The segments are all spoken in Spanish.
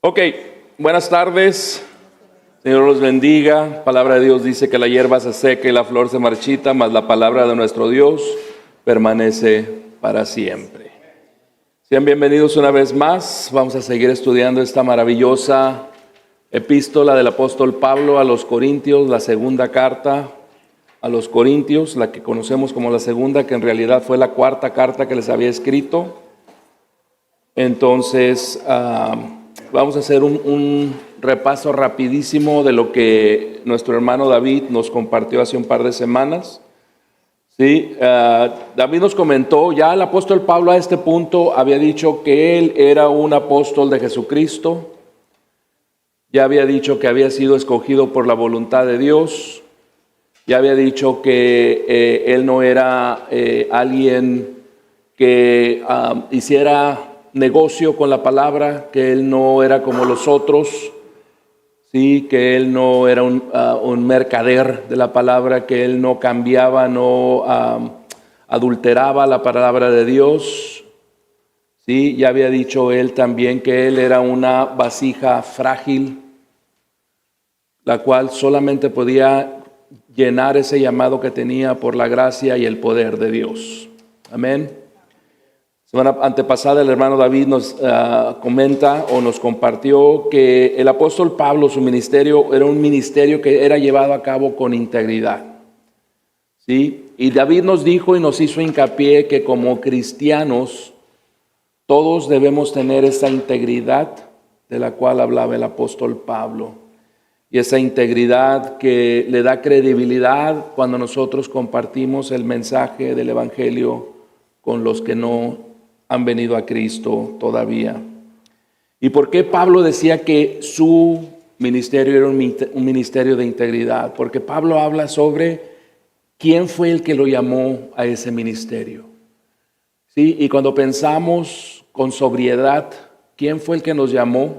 Ok, buenas tardes. Señor los bendiga. Palabra de Dios dice que la hierba se seca y la flor se marchita, mas la palabra de nuestro Dios permanece para siempre. Sean bienvenidos una vez más. Vamos a seguir estudiando esta maravillosa epístola del apóstol Pablo a los Corintios, la segunda carta a los Corintios, la que conocemos como la segunda, que en realidad fue la cuarta carta que les había escrito. Entonces, vamos a hacer un repaso rapidísimo de lo que nuestro hermano David nos compartió hace un par de semanas. Sí, David nos comentó, ya el apóstol Pablo a este punto había dicho que él era un apóstol de Jesucristo. Ya había dicho que había sido escogido por la voluntad de Dios. Ya había dicho que él no era alguien que hiciera negocio con la palabra, que él no era como los otros, sí, que él no era un mercader de la palabra, que él no cambiaba, no adulteraba la palabra de Dios. Sí, ya había dicho él también que él era una vasija frágil, la cual solamente podía llenar ese llamado que tenía por la gracia y el poder de Dios. Amén. Semana antepasada el hermano David nos comenta o nos compartió que el apóstol Pablo, su ministerio, era un ministerio que era llevado a cabo con integridad. ¿Sí? Y David nos dijo y nos hizo hincapié que como cristianos todos debemos tener esa integridad de la cual hablaba el apóstol Pablo. Y esa integridad que le da credibilidad cuando nosotros compartimos el mensaje del Evangelio con los que no han venido a Cristo todavía. ¿Y por qué Pablo decía que su ministerio era un ministerio de integridad? Porque Pablo habla sobre quién fue el que lo llamó a ese ministerio. ¿Sí? Y cuando pensamos con sobriedad, ¿quién fue el que nos llamó?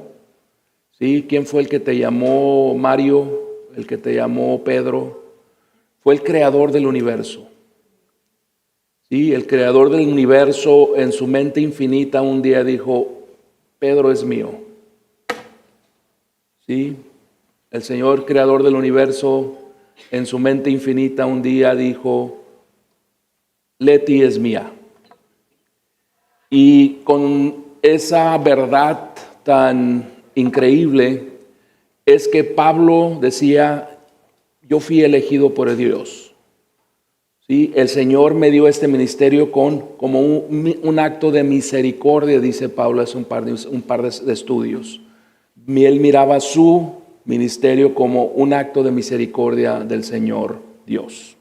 ¿Sí? ¿Quién fue el que te llamó, Mario? ¿El que te llamó, Pedro? Fue el creador del universo. Sí, el creador del universo en su mente infinita un día dijo, Pedro es mío. Sí, el Señor creador del universo en su mente infinita un día dijo, Leti es mía. Y con esa verdad tan increíble es que Pablo decía, yo fui elegido por Dios. Sí, el Señor me dio este ministerio como un acto de misericordia, dice Pablo, hace un par de estudios. Él miraba su ministerio como un acto de misericordia del Señor Dios.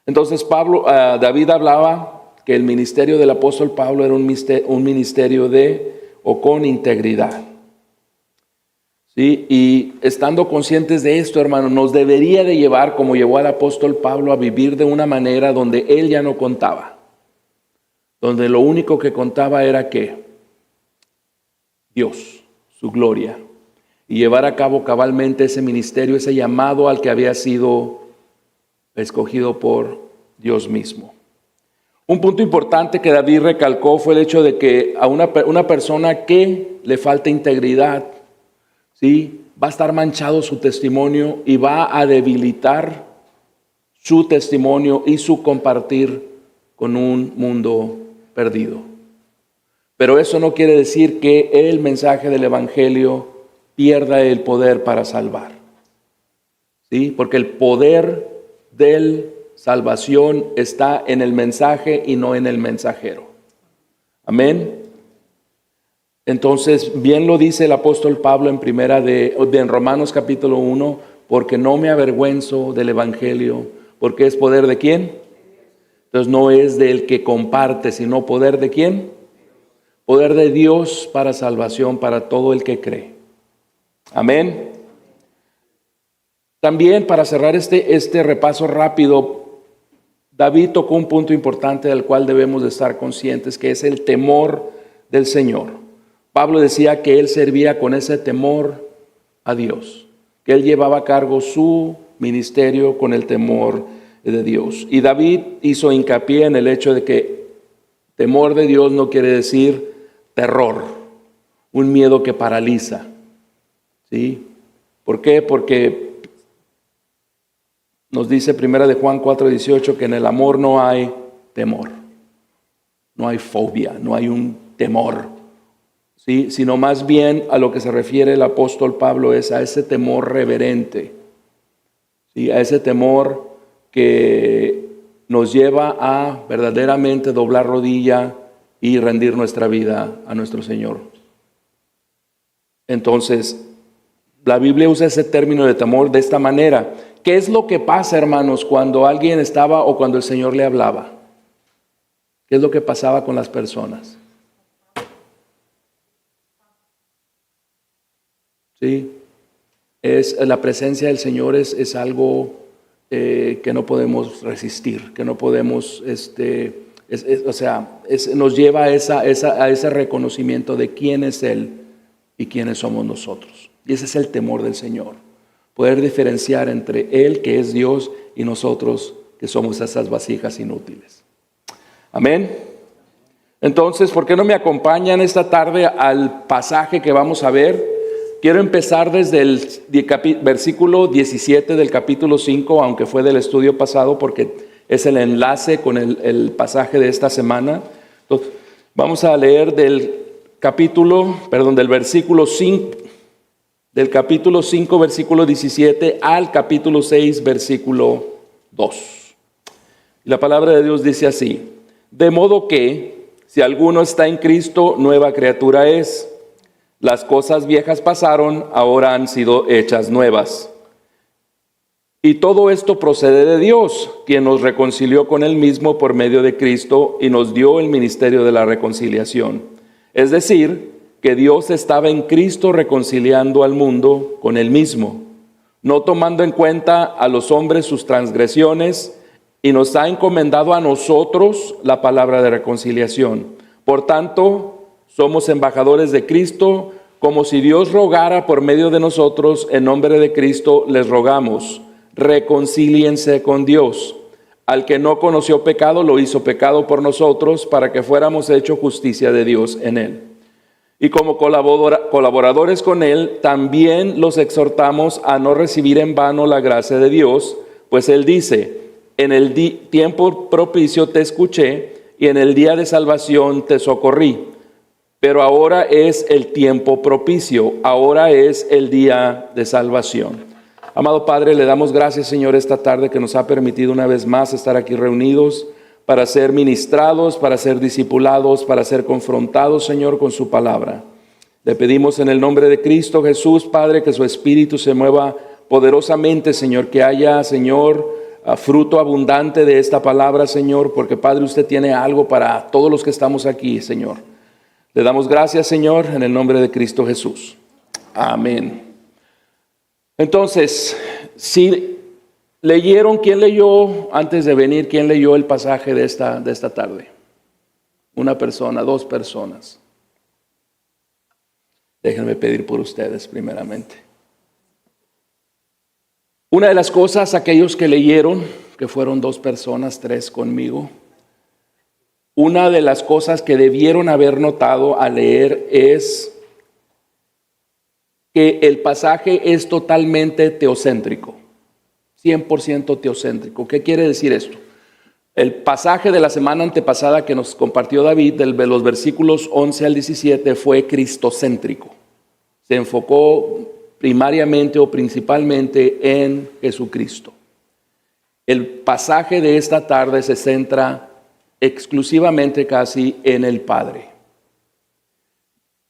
Entonces David hablaba que el ministerio del apóstol Pablo era un ministerio con integridad. ¿Sí? Y estando conscientes de esto, hermano, nos debería de llevar, como llevó al apóstol Pablo, a vivir de una manera donde él ya no contaba. Donde lo único que contaba era ¿qué? Dios, su gloria. Y llevar a cabo cabalmente ese ministerio, ese llamado al que había sido escogido por Dios mismo. Un punto importante que David recalcó fue el hecho de que a una persona que le falta integridad, ¿sí? Va a estar manchado su testimonio y va a debilitar su testimonio y su compartir con un mundo perdido. Pero eso no quiere decir que el mensaje del Evangelio pierda el poder para salvar. ¿Sí? Porque el poder de salvación está en el mensaje y no en el mensajero. Amén. Entonces, bien lo dice el apóstol Pablo en Romanos capítulo 1, porque no me avergüenzo del evangelio, porque es poder de ¿quién? Entonces no es del que comparte, sino poder de ¿quién? Poder de Dios para salvación para todo el que cree. Amén. También para cerrar este repaso rápido, David tocó un punto importante del cual debemos de estar conscientes, que es el temor del Señor. Pablo decía que él servía con ese temor a Dios, que él llevaba a cargo su ministerio con el temor de Dios. Y David hizo hincapié en el hecho de que temor de Dios no quiere decir terror, un miedo que paraliza. ¿Sí? ¿Por qué? Porque nos dice Primera de Juan 4:18 que en el amor no hay temor, no hay fobia, no hay un temor, ¿sí? Sino más bien a lo que se refiere el apóstol Pablo es a ese temor reverente, ¿sí? A ese temor que nos lleva a verdaderamente doblar rodilla y rendir nuestra vida a nuestro Señor. Entonces, la Biblia usa ese término de temor de esta manera. ¿Qué es lo que pasa, hermanos, cuando alguien estaba o cuando el Señor le hablaba? ¿Qué es lo que pasaba con las personas? ¿Sí? La presencia del Señor es algo que no podemos resistir, que no podemos, nos lleva a ese reconocimiento de quién es Él y quiénes somos nosotros. Y ese es el temor del Señor. Poder diferenciar entre Él, que es Dios, y nosotros, que somos esas vasijas inútiles. Amén. Entonces, ¿por qué no me acompañan esta tarde al pasaje que vamos a ver? Quiero empezar desde el versículo 17 del capítulo 5, aunque fue del estudio pasado, porque es el enlace con el pasaje de esta semana. Entonces, vamos a leer del versículo 5, del capítulo 5, versículo 17, al capítulo 6, versículo 2. La palabra de Dios dice así: de modo que, si alguno está en Cristo, nueva criatura es. Las cosas viejas pasaron, ahora han sido hechas nuevas. Y todo esto procede de Dios, quien nos reconcilió con Él mismo por medio de Cristo y nos dio el ministerio de la reconciliación. Es decir, que Dios estaba en Cristo reconciliando al mundo con Él mismo, no tomando en cuenta a los hombres sus transgresiones, y nos ha encomendado a nosotros la palabra de reconciliación. Por tanto, somos embajadores de Cristo, como si Dios rogara por medio de nosotros. En nombre de Cristo les rogamos, reconcíliense con Dios. Al que no conoció pecado, lo hizo pecado por nosotros, para que fuéramos hechos justicia de Dios en Él. Y como colaboradores con Él, también los exhortamos a no recibir en vano la gracia de Dios, pues Él dice: en el tiempo propicio te escuché, y en el día de salvación te socorrí. Pero ahora es el tiempo propicio, ahora es el día de salvación. Amado Padre, le damos gracias, Señor, esta tarde que nos ha permitido una vez más estar aquí reunidos para ser ministrados, para ser discipulados, para ser confrontados, Señor, con su palabra. Le pedimos en el nombre de Cristo Jesús, Padre, que su Espíritu se mueva poderosamente, Señor, que haya, Señor, fruto abundante de esta palabra, Señor, porque, Padre, usted tiene algo para todos los que estamos aquí, Señor. Le damos gracias, Señor, en el nombre de Cristo Jesús. Amén. Entonces, si leyeron, ¿quién leyó antes de venir? ¿Quién leyó el pasaje de esta tarde? Una persona, dos personas. Déjenme pedir por ustedes primeramente. Una de las cosas, aquellos que leyeron, que fueron dos personas, tres conmigo, una de las cosas que debieron haber notado al leer es que el pasaje es totalmente teocéntrico, 100% teocéntrico. ¿Qué quiere decir esto? El pasaje de la semana antepasada que nos compartió David, de los versículos 11 al 17, fue cristocéntrico. Se enfocó primariamente o principalmente en Jesucristo. El pasaje de esta tarde se centra exclusivamente casi en el Padre.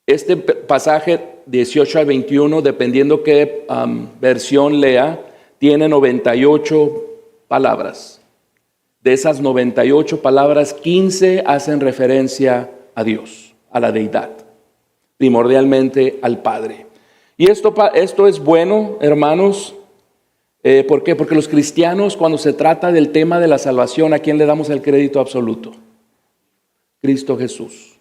Este pasaje 18 al 21, dependiendo qué versión lea, tiene 98 palabras. De esas 98 palabras, 15 hacen referencia a Dios, a la deidad, primordialmente al Padre. Y esto es bueno, hermanos. ¿Por qué? Porque los cristianos, cuando se trata del tema de la salvación, ¿a quién le damos el crédito absoluto? Cristo Jesús.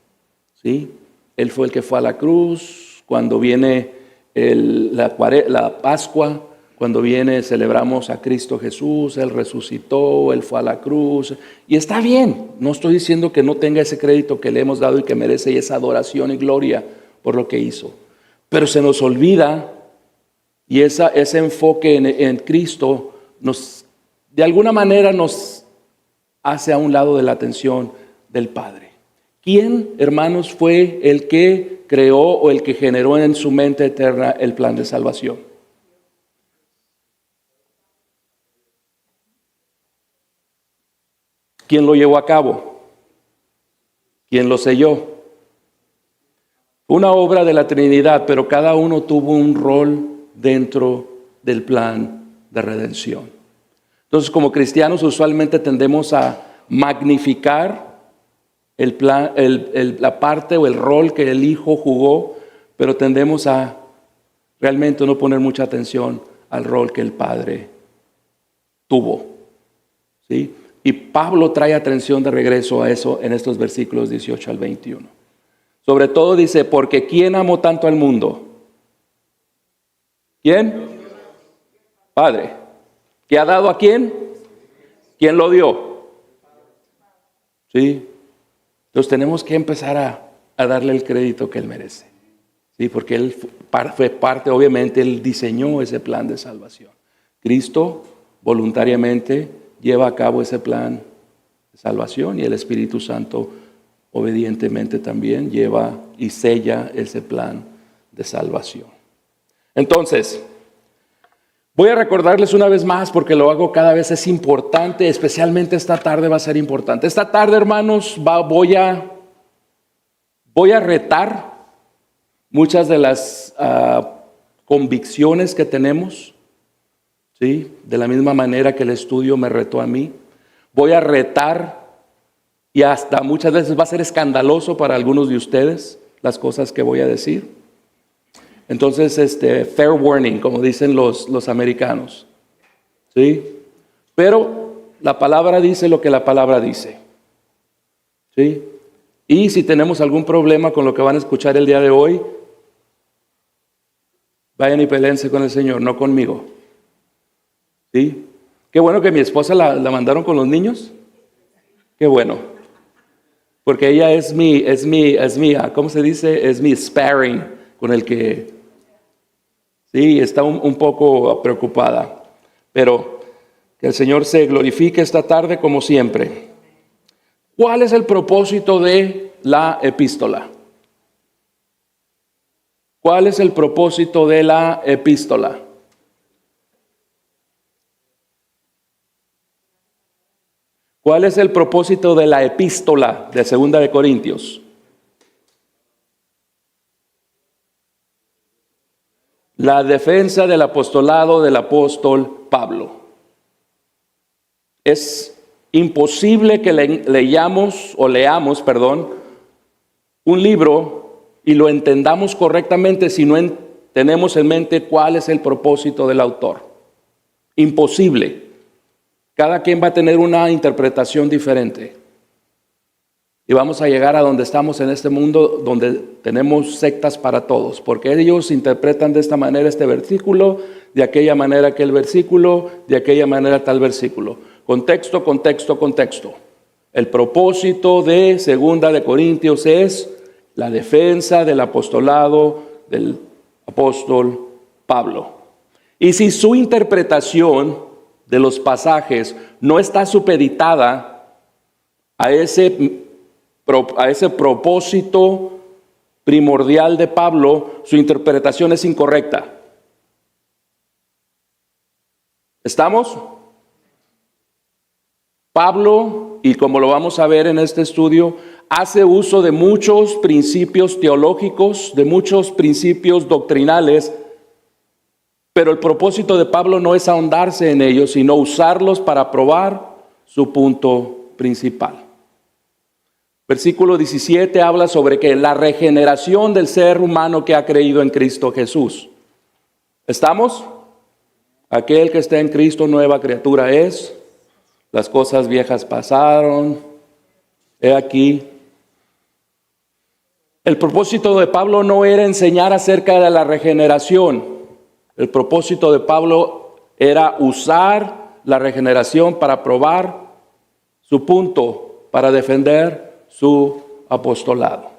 ¿Sí? Él fue el que fue a la cruz. Cuando viene la Pascua, cuando celebramos a Cristo Jesús. Él resucitó, Él fue a la cruz. Y está bien, no estoy diciendo que no tenga ese crédito que le hemos dado y que merece esa adoración y gloria por lo que hizo. Pero se nos olvida Y ese enfoque en Cristo de alguna manera nos hace a un lado de la atención del Padre. ¿Quién, hermanos, fue el que creó o el que generó en su mente eterna el plan de salvación? ¿Quién lo llevó a cabo? ¿Quién lo selló? Una obra de la Trinidad, pero cada uno tuvo un rol dentro del plan de redención. Entonces, como cristianos, usualmente tendemos a magnificar la parte o el rol que el Hijo jugó, pero tendemos a realmente no poner mucha atención al rol que el Padre tuvo. ¿Sí? Y Pablo trae atención de regreso a eso en estos versículos 18 al 21. Sobre todo dice, porque ¿quién amó tanto al mundo? ¿Quién? Padre. ¿Qué ha dado a quién? ¿Quién lo dio? ¿Sí? Entonces tenemos que empezar a darle el crédito que Él merece. ¿Sí? Porque Él fue parte, obviamente, Él diseñó ese plan de salvación. Cristo voluntariamente lleva a cabo ese plan de salvación y el Espíritu Santo obedientemente también lleva y sella ese plan de salvación. Entonces, voy a recordarles una vez más porque lo hago cada vez, es importante, especialmente esta tarde va a ser importante. Esta tarde, hermanos, voy a retar muchas de las convicciones que tenemos, ¿sí? De la misma manera que el estudio me retó a mí. Voy a retar y hasta muchas veces va a ser escandaloso para algunos de ustedes las cosas que voy a decir. Entonces, fair warning, como dicen los americanos. ¿Sí? Pero la palabra dice lo que la palabra dice. ¿Sí? Y si tenemos algún problema con lo que van a escuchar el día de hoy, vayan y peleense con el Señor, no conmigo. ¿Sí? Qué bueno que mi esposa la mandaron con los niños. Qué bueno. Porque ella es mi, ¿cómo se dice? Es mi sparring con el que, sí, está un poco preocupada. Pero que el Señor se glorifique esta tarde como siempre. ¿Cuál es el propósito de la epístola? ¿Cuál es el propósito de la epístola? ¿Cuál es el propósito de la epístola de 2 de Corintios? La defensa del apostolado del apóstol Pablo. Es imposible que leamos un libro y lo entendamos correctamente si no tenemos en mente cuál es el propósito del autor. Imposible. Cada quien va a tener una interpretación diferente. Y vamos a llegar a donde estamos en este mundo, donde tenemos sectas para todos, porque ellos interpretan de esta manera este versículo, de aquella manera aquel versículo, de aquella manera tal versículo. Contexto, contexto, contexto. El propósito de 2 de Corintios es la defensa del apostolado del apóstol Pablo. Y si su interpretación de los pasajes no está supeditada a ese propósito primordial de Pablo, su interpretación es incorrecta. ¿Estamos? Pablo, y como lo vamos a ver en este estudio, hace uso de muchos principios teológicos, de muchos principios doctrinales, pero el propósito de Pablo no es ahondarse en ellos, sino usarlos para probar su punto principal. Versículo 17 habla sobre que la regeneración del ser humano que ha creído en Cristo Jesús. ¿Estamos? Aquel que está en Cristo, nueva criatura es. Las cosas viejas pasaron. He aquí. El propósito de Pablo no era enseñar acerca de la regeneración. El propósito de Pablo era usar la regeneración para probar su punto, para defender su apostolado.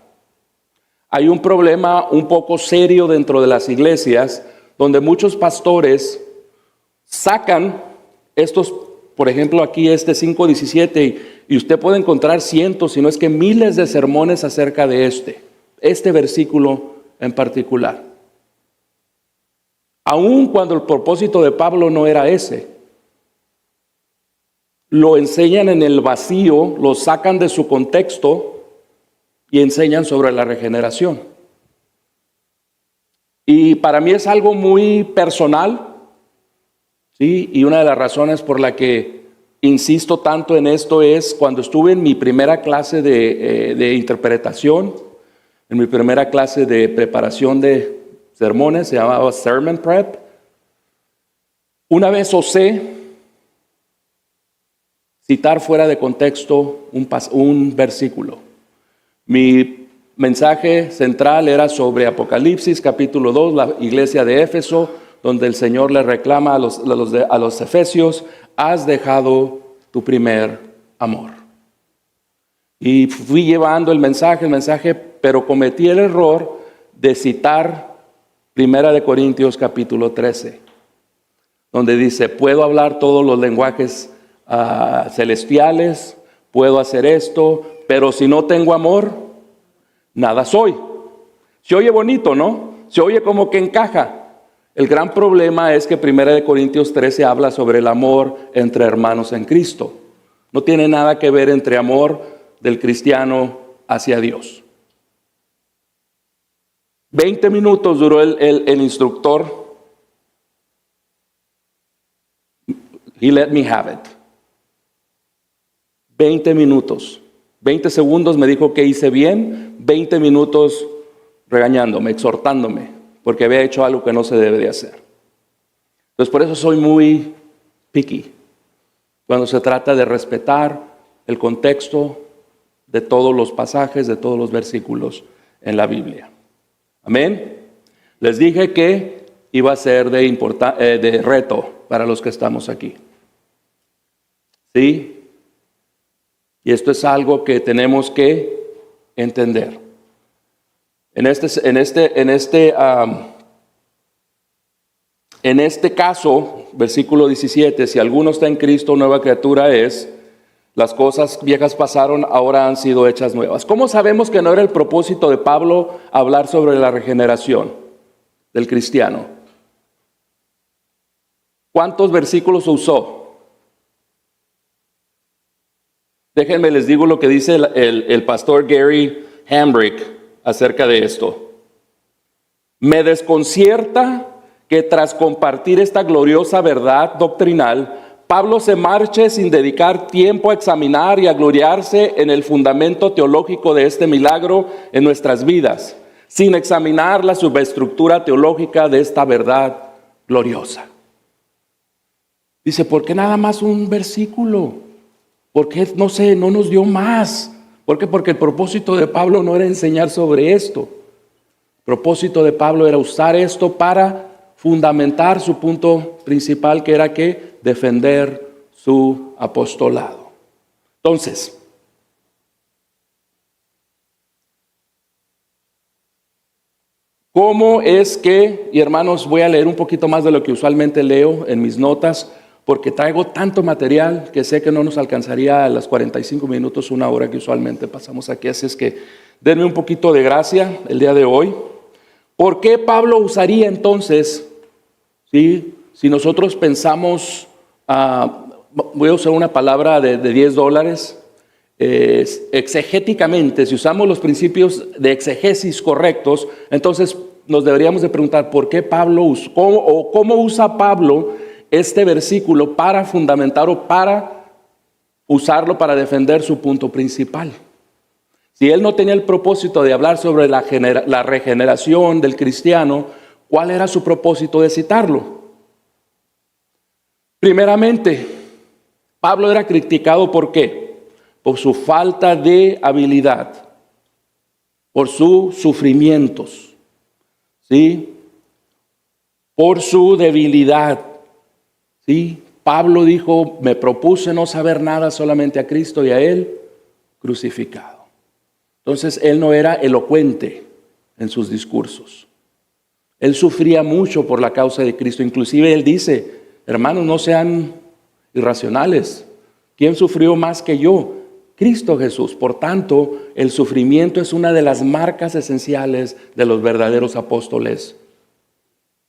Hay un problema un poco serio dentro de las iglesias donde muchos pastores sacan estos, por ejemplo, aquí este 5:17, y usted puede encontrar cientos, si no es que miles de sermones acerca de este versículo en particular. Aun cuando el propósito de Pablo no era ese, lo enseñan en el vacío, lo sacan de su contexto y enseñan sobre la regeneración. Y para mí es algo muy personal, ¿sí? Y una de las razones por la que insisto tanto en esto es cuando estuve en mi primera clase de interpretación, en mi primera clase de preparación de sermones, se llamaba Sermon Prep. Una vez osé citar fuera de contexto un versículo. Mi mensaje central era sobre Apocalipsis, capítulo 2, la iglesia de Éfeso, donde el Señor le reclama a los efesios: has dejado tu primer amor. Y fui llevando el mensaje, pero cometí el error de citar 1 Corintios capítulo 13, donde dice: puedo hablar todos los lenguajes celestiales, puedo hacer esto, pero si no tengo amor, nada soy. Se oye bonito, ¿no? Se oye como que encaja. El gran problema es que 1 Corintios 13 habla sobre el amor entre hermanos en Cristo. No tiene nada que ver entre amor del cristiano hacia Dios. 20 minutos duró el instructor. He let me have it. 20 minutos. 20 segundos me dijo que hice bien, 20 minutos regañándome, exhortándome, porque había hecho algo que no se debe de hacer. Entonces por eso soy muy picky cuando se trata de respetar el contexto de todos los pasajes, de todos los versículos en la Biblia. Amén. Les dije que iba a ser de reto para los que estamos aquí. ¿Sí? Y esto es algo que tenemos que entender. En este caso, versículo 17, si alguno está en Cristo, nueva criatura es, las cosas viejas pasaron, ahora han sido hechas nuevas. ¿Cómo sabemos que no era el propósito de Pablo hablar sobre la regeneración del cristiano? ¿Cuántos versículos usó? Déjenme les digo lo que dice el pastor Gary Hambrick acerca de esto. Me desconcierta que tras compartir esta gloriosa verdad doctrinal, Pablo se marche sin dedicar tiempo a examinar y a gloriarse en el fundamento teológico de este milagro en nuestras vidas, sin examinar la subestructura teológica de esta verdad gloriosa. Dice, ¿por qué nada más un versículo? ¿Por qué no nos dio más? ¿Por qué? Porque el propósito de Pablo no era enseñar sobre esto. El propósito de Pablo era usar esto para fundamentar su punto principal, que era que defender su apostolado. Entonces, ¿cómo es que, y hermanos, voy a leer un poquito más de lo que usualmente leo en mis notas, porque traigo tanto material que sé que no nos alcanzaría a las 45 minutos, una hora que usualmente pasamos aquí. Así es que denme un poquito de gracia el día de hoy. ¿Por qué Pablo usaría entonces, ¿sí? Si nosotros pensamos, voy a usar una palabra de $10, exegéticamente, si usamos los principios de exegesis correctos, entonces nos deberíamos de preguntar ¿por qué Pablo cómo usa Pablo este versículo para fundamentar o para usarlo para defender su punto principal? Si él no tenía el propósito de hablar sobre la regeneración del cristiano, ¿cuál era su propósito de citarlo? Primeramente, Pablo era criticado ¿por qué? Por su falta de habilidad, por sus sufrimientos, ¿sí? Por su debilidad. Sí, Pablo dijo, me propuse no saber nada, solamente a Cristo y a Él crucificado. Entonces, él no era elocuente en sus discursos. Él sufría mucho por la causa de Cristo. Inclusive él dice, hermanos, no sean irracionales. ¿Quién sufrió más que yo? Cristo Jesús. Por tanto, el sufrimiento es una de las marcas esenciales de los verdaderos apóstoles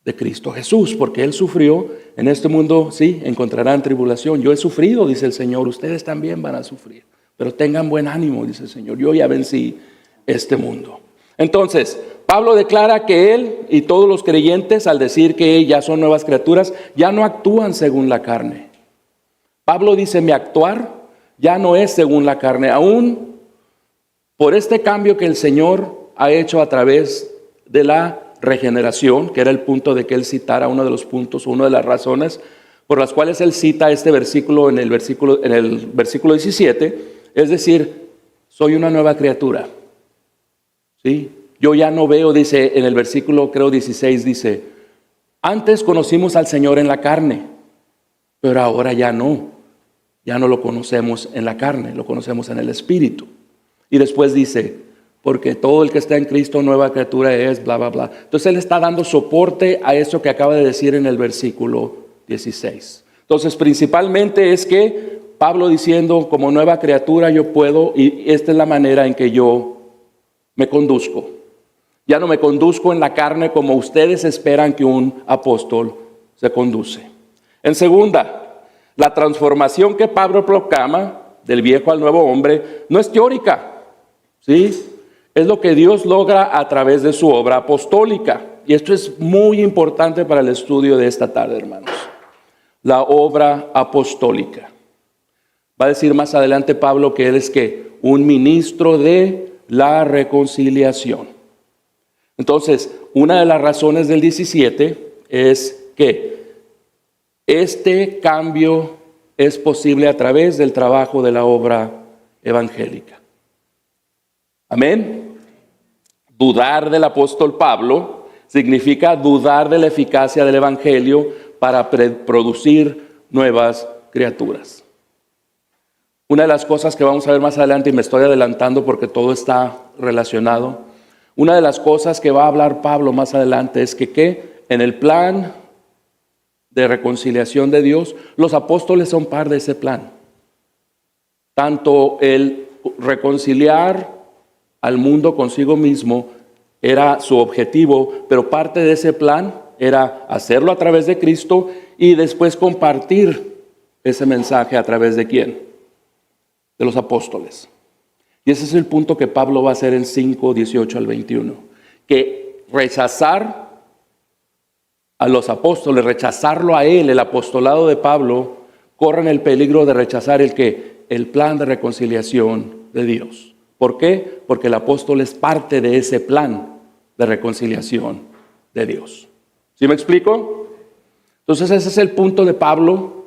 de Cristo Jesús, porque Él sufrió. En este mundo, sí, encontrarán tribulación. Yo he sufrido, dice el Señor, ustedes también van a sufrir. Pero tengan buen ánimo, dice el Señor. Yo ya vencí este mundo. Entonces, Pablo declara que él y todos los creyentes, al decir que ya son nuevas criaturas, ya no actúan según la carne. Pablo dice, mi actuar ya no es según la carne, aún por este cambio que el Señor ha hecho a través de la regeneración, que era el punto de que él citara uno de los puntos, una de las razones por las cuales él cita este versículo en el versículo 17, es decir, soy una nueva criatura. ¿Sí? Yo ya no veo, dice en el versículo creo 16, dice, antes conocimos al Señor en la carne, pero ahora ya no lo conocemos en la carne, lo conocemos en el Espíritu. Y después dice, porque todo el que está en Cristo nueva criatura es, bla, bla, bla. Entonces él está dando soporte a eso que acaba de decir en el versículo 16. Entonces principalmente es que Pablo diciendo, como nueva criatura yo puedo, y esta es la manera en que yo me conduzco. Ya no me conduzco en la carne como ustedes esperan que un apóstol se conduce. En segunda, la transformación que Pablo proclama del viejo al nuevo hombre no es teórica, ¿sí? Es lo que Dios logra a través de su obra apostólica. Y esto es muy importante para el estudio de esta tarde, hermanos. La obra apostólica. Va a decir más adelante Pablo que él es que un ministro de la reconciliación. Entonces, una de las razones del 17 es que este cambio es posible a través del trabajo de la obra evangélica. Amén. Dudar del apóstol Pablo significa dudar de la eficacia del evangelio para producir nuevas criaturas. Una de las cosas que vamos a ver más adelante, y me estoy adelantando porque todo está relacionado, una de las cosas que va a hablar Pablo más adelante es que en el plan de reconciliación de Dios, los apóstoles son parte de ese plan. Tanto el reconciliar al mundo consigo mismo era su objetivo, pero parte de ese plan era hacerlo a través de Cristo y después compartir ese mensaje a través de ¿quién? De los apóstoles. Y ese es el punto que Pablo va a hacer en 5, 18 al 21. Que rechazar a los apóstoles, rechazarlo a él, el apostolado de Pablo, corren el peligro de rechazar el plan de reconciliación de Dios. ¿Por qué? Porque el apóstol es parte de ese plan de reconciliación de Dios. ¿Sí me explico? Entonces ese es el punto de Pablo.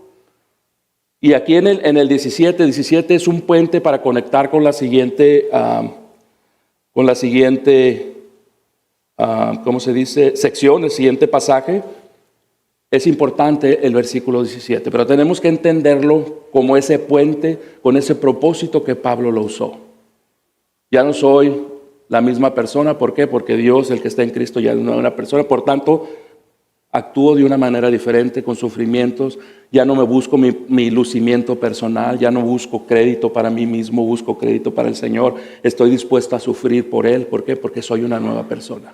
Y aquí en el 17 es un puente para conectar con la siguiente, ¿cómo se dice? Sección, el siguiente pasaje. Es importante el versículo 17, pero tenemos que entenderlo como ese puente, con ese propósito que Pablo lo usó. Ya no soy la misma persona, ¿por qué? Porque Dios, el que está en Cristo, ya no es una persona, por tanto, actúo de una manera diferente, con sufrimientos, ya no me busco mi lucimiento personal, ya no busco crédito para mí mismo, busco crédito para el Señor, estoy dispuesto a sufrir por Él, ¿por qué? Porque soy una nueva persona.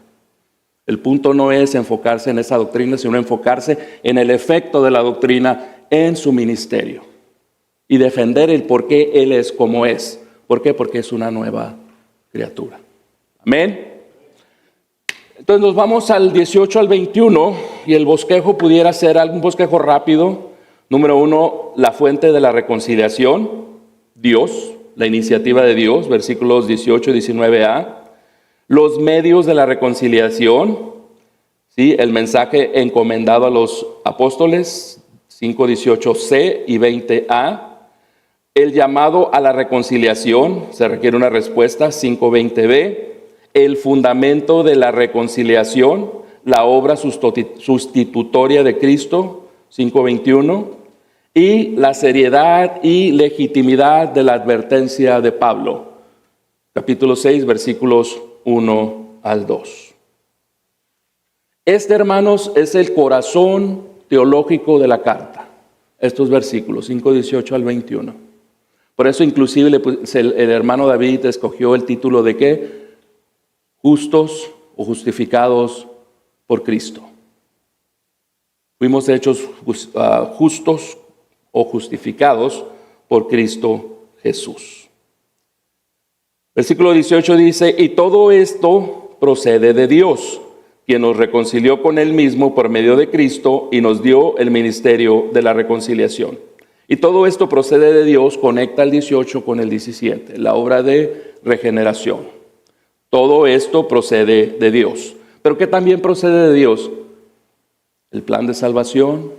El punto no es enfocarse en esa doctrina, sino enfocarse en el efecto de la doctrina en su ministerio y defender el por qué Él es como es. ¿Por qué? Porque es una nueva criatura. Amén. Entonces nos vamos al 18 al 21 y el bosquejo pudiera ser algún bosquejo rápido. Número 1, la fuente de la reconciliación, Dios, la iniciativa de Dios, versículos 18 y 19a. Los medios de la reconciliación, ¿sí? El mensaje encomendado a los apóstoles, 5:18c y 20a. El llamado a la reconciliación, se requiere una respuesta, 5:20b. El fundamento de la reconciliación, la obra sustitutoria de Cristo, 5:21. Y la seriedad y legitimidad de la advertencia de Pablo, capítulo 6, versículos 1 al 2. Este, hermanos, es el corazón teológico de la carta. Estos versículos, 5:18 al 21. Por eso, inclusive, el hermano David escogió el título de ¿qué? Justos o justificados por Cristo. Fuimos hechos justos o justificados por Cristo Jesús. Versículo 18 dice, y todo esto procede de Dios, quien nos reconcilió con Él mismo por medio de Cristo y nos dio el ministerio de la reconciliación. Y todo esto procede de Dios, conecta el 18 con el 17, la obra de regeneración. Todo esto procede de Dios. ¿Pero qué también procede de Dios? El plan de salvación,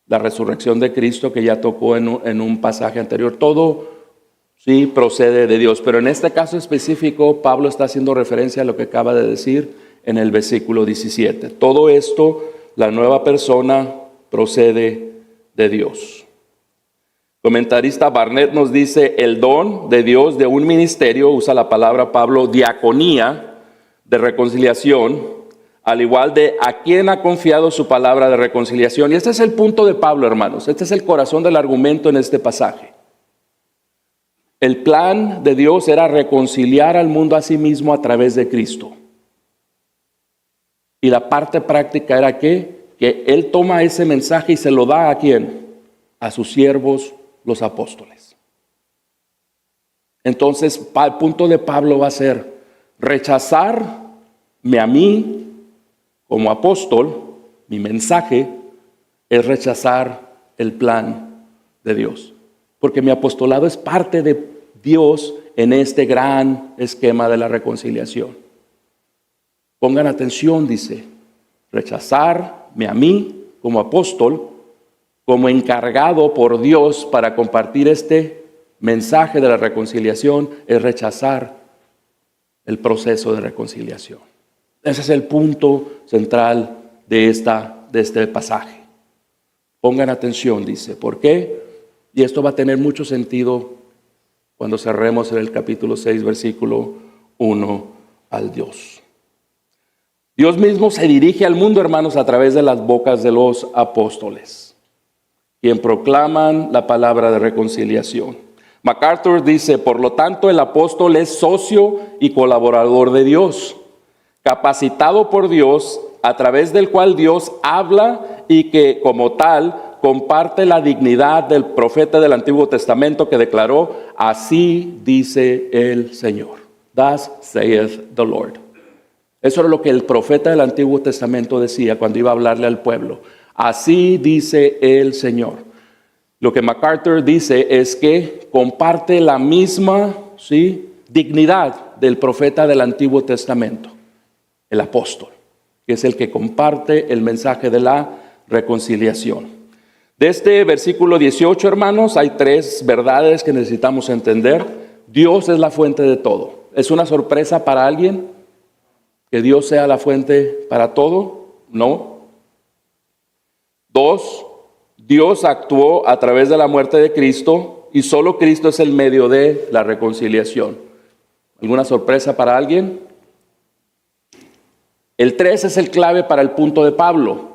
la resurrección de Cristo que ya tocó en un pasaje anterior. Todo sí procede de Dios. Pero en este caso específico, Pablo está haciendo referencia a lo que acaba de decir en el versículo 17. Todo esto, la nueva persona, procede de Dios. Comentarista Barnett nos dice, el don de Dios de un ministerio, usa la palabra Pablo, diaconía, de reconciliación, al igual de a quien ha confiado su palabra de reconciliación. Y este es el punto de Pablo, hermanos. Este es el corazón del argumento en este pasaje. El plan de Dios era reconciliar al mundo a sí mismo a través de Cristo. Y la parte práctica era que Él toma ese mensaje y se lo da ¿a quién? A sus siervos, los apóstoles. Entonces, el punto de Pablo va a ser rechazarme a mí como apóstol. Mi mensaje es rechazar el plan de Dios, porque mi apostolado es parte de Dios en este gran esquema de la reconciliación. Pongan atención, dice, rechazarme a mí como apóstol, como encargado por Dios para compartir este mensaje de la reconciliación, es rechazar el proceso de reconciliación. Ese es el punto central de este pasaje. Pongan atención, dice. ¿Por qué? Y esto va a tener mucho sentido cuando cerremos en el capítulo 6, versículo 1 al 2. Dios mismo se dirige al mundo, hermanos, a través de las bocas de los apóstoles, quien proclaman la palabra de reconciliación. MacArthur dice, por lo tanto, el apóstol es socio y colaborador de Dios, capacitado por Dios, a través del cual Dios habla y que, como tal, comparte la dignidad del profeta del Antiguo Testamento que declaró, así dice el Señor. Thus saith the Lord. Eso era lo que el profeta del Antiguo Testamento decía cuando iba a hablarle al pueblo. Así dice el Señor. Lo que MacArthur dice es que comparte la misma dignidad del profeta del Antiguo Testamento, el apóstol, que es el que comparte el mensaje de la reconciliación. De este versículo 18, hermanos, hay 3 verdades que necesitamos entender. Dios es la fuente de todo. ¿Es una sorpresa para alguien que Dios sea la fuente para todo? No. 2, Dios actuó a través de la muerte de Cristo y solo Cristo es el medio de la reconciliación. ¿Alguna sorpresa para alguien? El 3 es el clave para el punto de Pablo.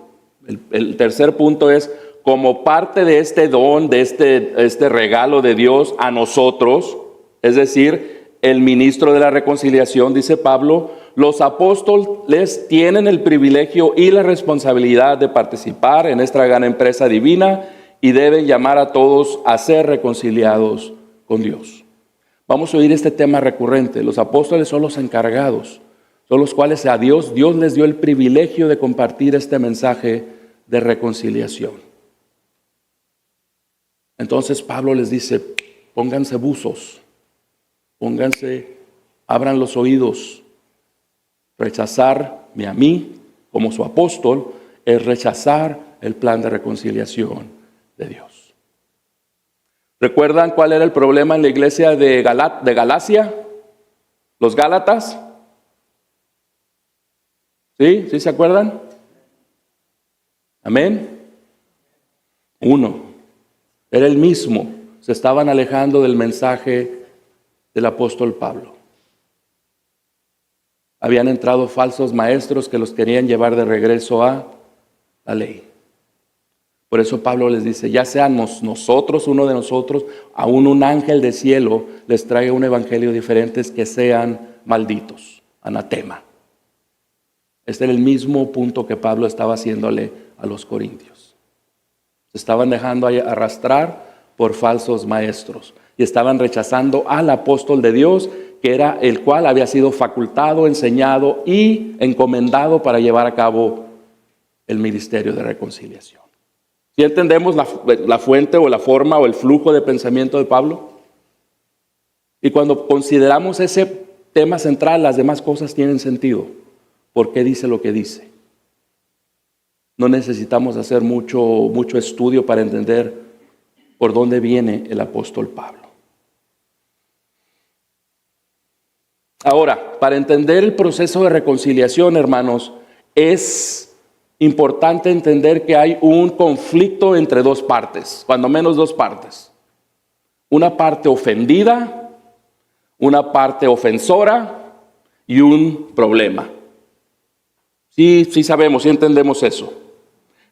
El tercer punto es, como parte de este don, de este regalo de Dios a nosotros, es decir, el ministro de la reconciliación, dice Pablo, los apóstoles tienen el privilegio y la responsabilidad de participar en esta gran empresa divina y deben llamar a todos a ser reconciliados con Dios. Vamos a oír este tema recurrente. Los apóstoles son los encargados, son los cuales a Dios les dio el privilegio de compartir este mensaje de reconciliación. Entonces Pablo les dice, pónganse buzos, abran los oídos. Rechazarme a mí como su apóstol es rechazar el plan de reconciliación de Dios. ¿Recuerdan cuál era el problema en la iglesia de Galacia? ¿Los Gálatas? ¿Sí? ¿Sí se acuerdan? Amén. 1. Era el mismo. Se estaban alejando del mensaje del apóstol Pablo. habían entrado falsos maestros que los querían llevar de regreso a la ley. Por eso Pablo les dice, ya seamos nosotros, uno de nosotros, aún un ángel de cielo les traiga un evangelio diferente, que sean malditos, anatema. Este era el mismo punto que Pablo estaba haciéndole a los corintios. Se estaban dejando arrastrar por falsos maestros y estaban rechazando al apóstol de Dios, que era el cual había sido facultado, enseñado y encomendado para llevar a cabo el ministerio de reconciliación. ¿Sí entendemos la fuente o la forma o el flujo de pensamiento de Pablo? Y cuando consideramos ese tema central, las demás cosas tienen sentido. ¿Por qué dice lo que dice? No necesitamos hacer mucho estudio para entender por dónde viene el apóstol Pablo. Ahora, para entender el proceso de reconciliación, hermanos, es importante entender que hay un conflicto entre dos partes, cuando menos dos partes. Una parte ofendida, una parte ofensora y un problema. Sí sabemos, sí entendemos eso.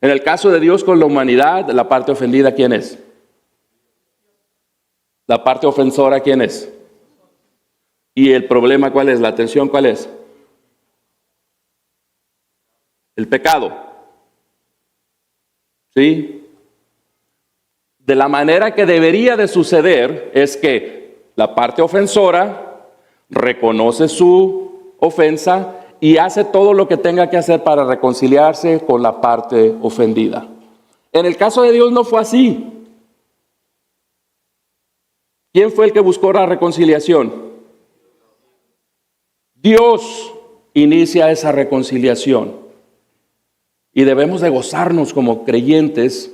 En el caso de Dios con la humanidad, la parte ofendida, ¿quién es? La parte ofensora, ¿quién es? ¿Y el problema cuál es? ¿La tensión cuál es? El pecado. ¿Sí? De la manera que debería de suceder es que la parte ofensora reconoce su ofensa y hace todo lo que tenga que hacer para reconciliarse con la parte ofendida. En el caso de Dios no fue así. ¿Quién fue el que buscó la reconciliación? Dios inicia esa reconciliación. Y debemos de gozarnos como creyentes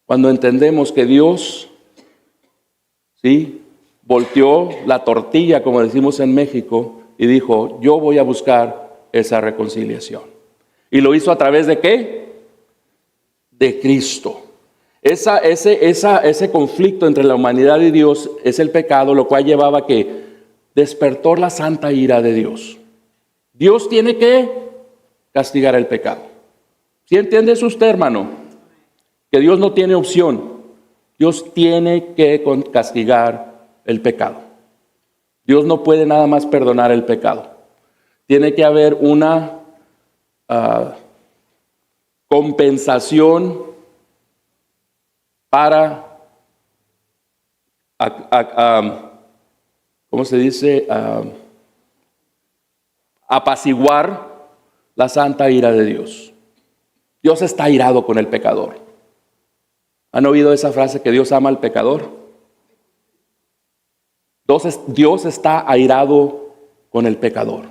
cuando entendemos que Dios, ¿sí?, volteó la tortilla, como decimos en México, y dijo, yo voy a buscar esa reconciliación. ¿Y lo hizo a través de qué? De Cristo. Ese conflicto entre la humanidad y Dios es el pecado, lo cual llevaba a que despertó la santa ira de Dios. Dios tiene que castigar el pecado. ¿Sí entiende eso usted, hermano? Que Dios no tiene opción. Dios tiene que castigar el pecado. Dios no puede nada más perdonar el pecado. Tiene que haber una compensación para, ¿cómo se dice? Apaciguar la santa ira de Dios. Dios está airado con el pecador. ¿Han oído esa frase que Dios ama al pecador? Dios está airado con el pecador.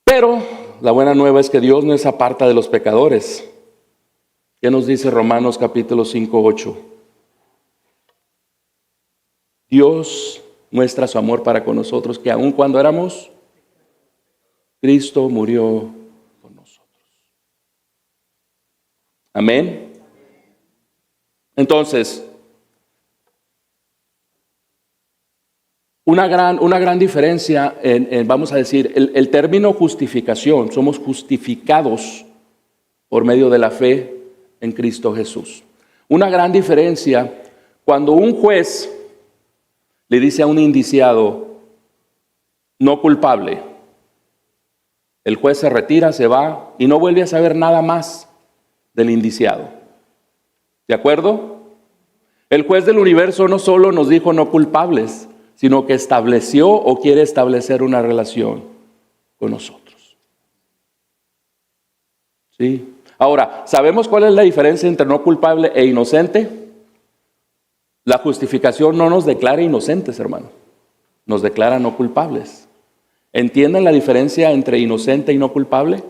Pero la buena nueva es que Dios no es aparta de los pecadores. ¿Qué nos dice Romanos capítulo 5, 8? Dios muestra su amor para con nosotros, que aun cuando éramos, Cristo murió por nosotros. Amén. Entonces, una gran diferencia vamos a decir, el término justificación, somos justificados por medio de la fe en Cristo Jesús. Una gran diferencia cuando un juez le dice a un indiciado no culpable, el juez se retira, se va y no vuelve a saber nada más del indiciado. ¿De acuerdo? El juez del universo no solo nos dijo no culpables, sino que estableció o quiere establecer una relación con nosotros. ¿Sí? Ahora, ¿sabemos cuál es la diferencia entre no culpable e inocente? La justificación no nos declara inocentes, hermano. Nos declara no culpables. ¿Entienden la diferencia entre inocente y no culpable?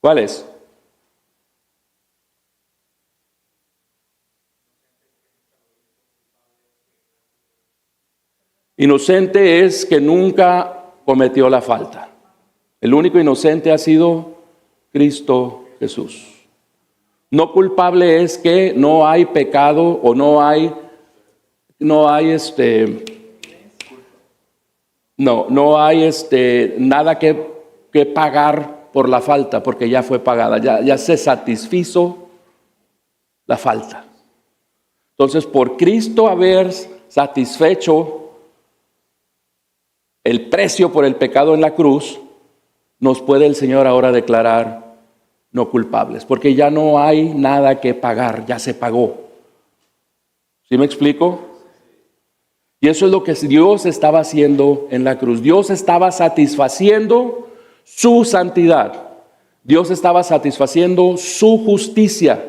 ¿Cuál es? Inocente es que nunca cometió la falta. El único inocente ha sido Cristo Jesús. No culpable es que no hay pecado o no hay nada que pagar por la falta, porque ya fue pagada, ya se satisfizo la falta. Entonces, por Cristo haber satisfecho el precio por el pecado en la cruz, nos puede el Señor ahora declarar no culpables, porque ya no hay nada que pagar, ya se pagó. ¿Sí me explico? Y eso es lo que Dios estaba haciendo en la cruz. Dios estaba satisfaciendo su santidad. Dios estaba satisfaciendo su justicia,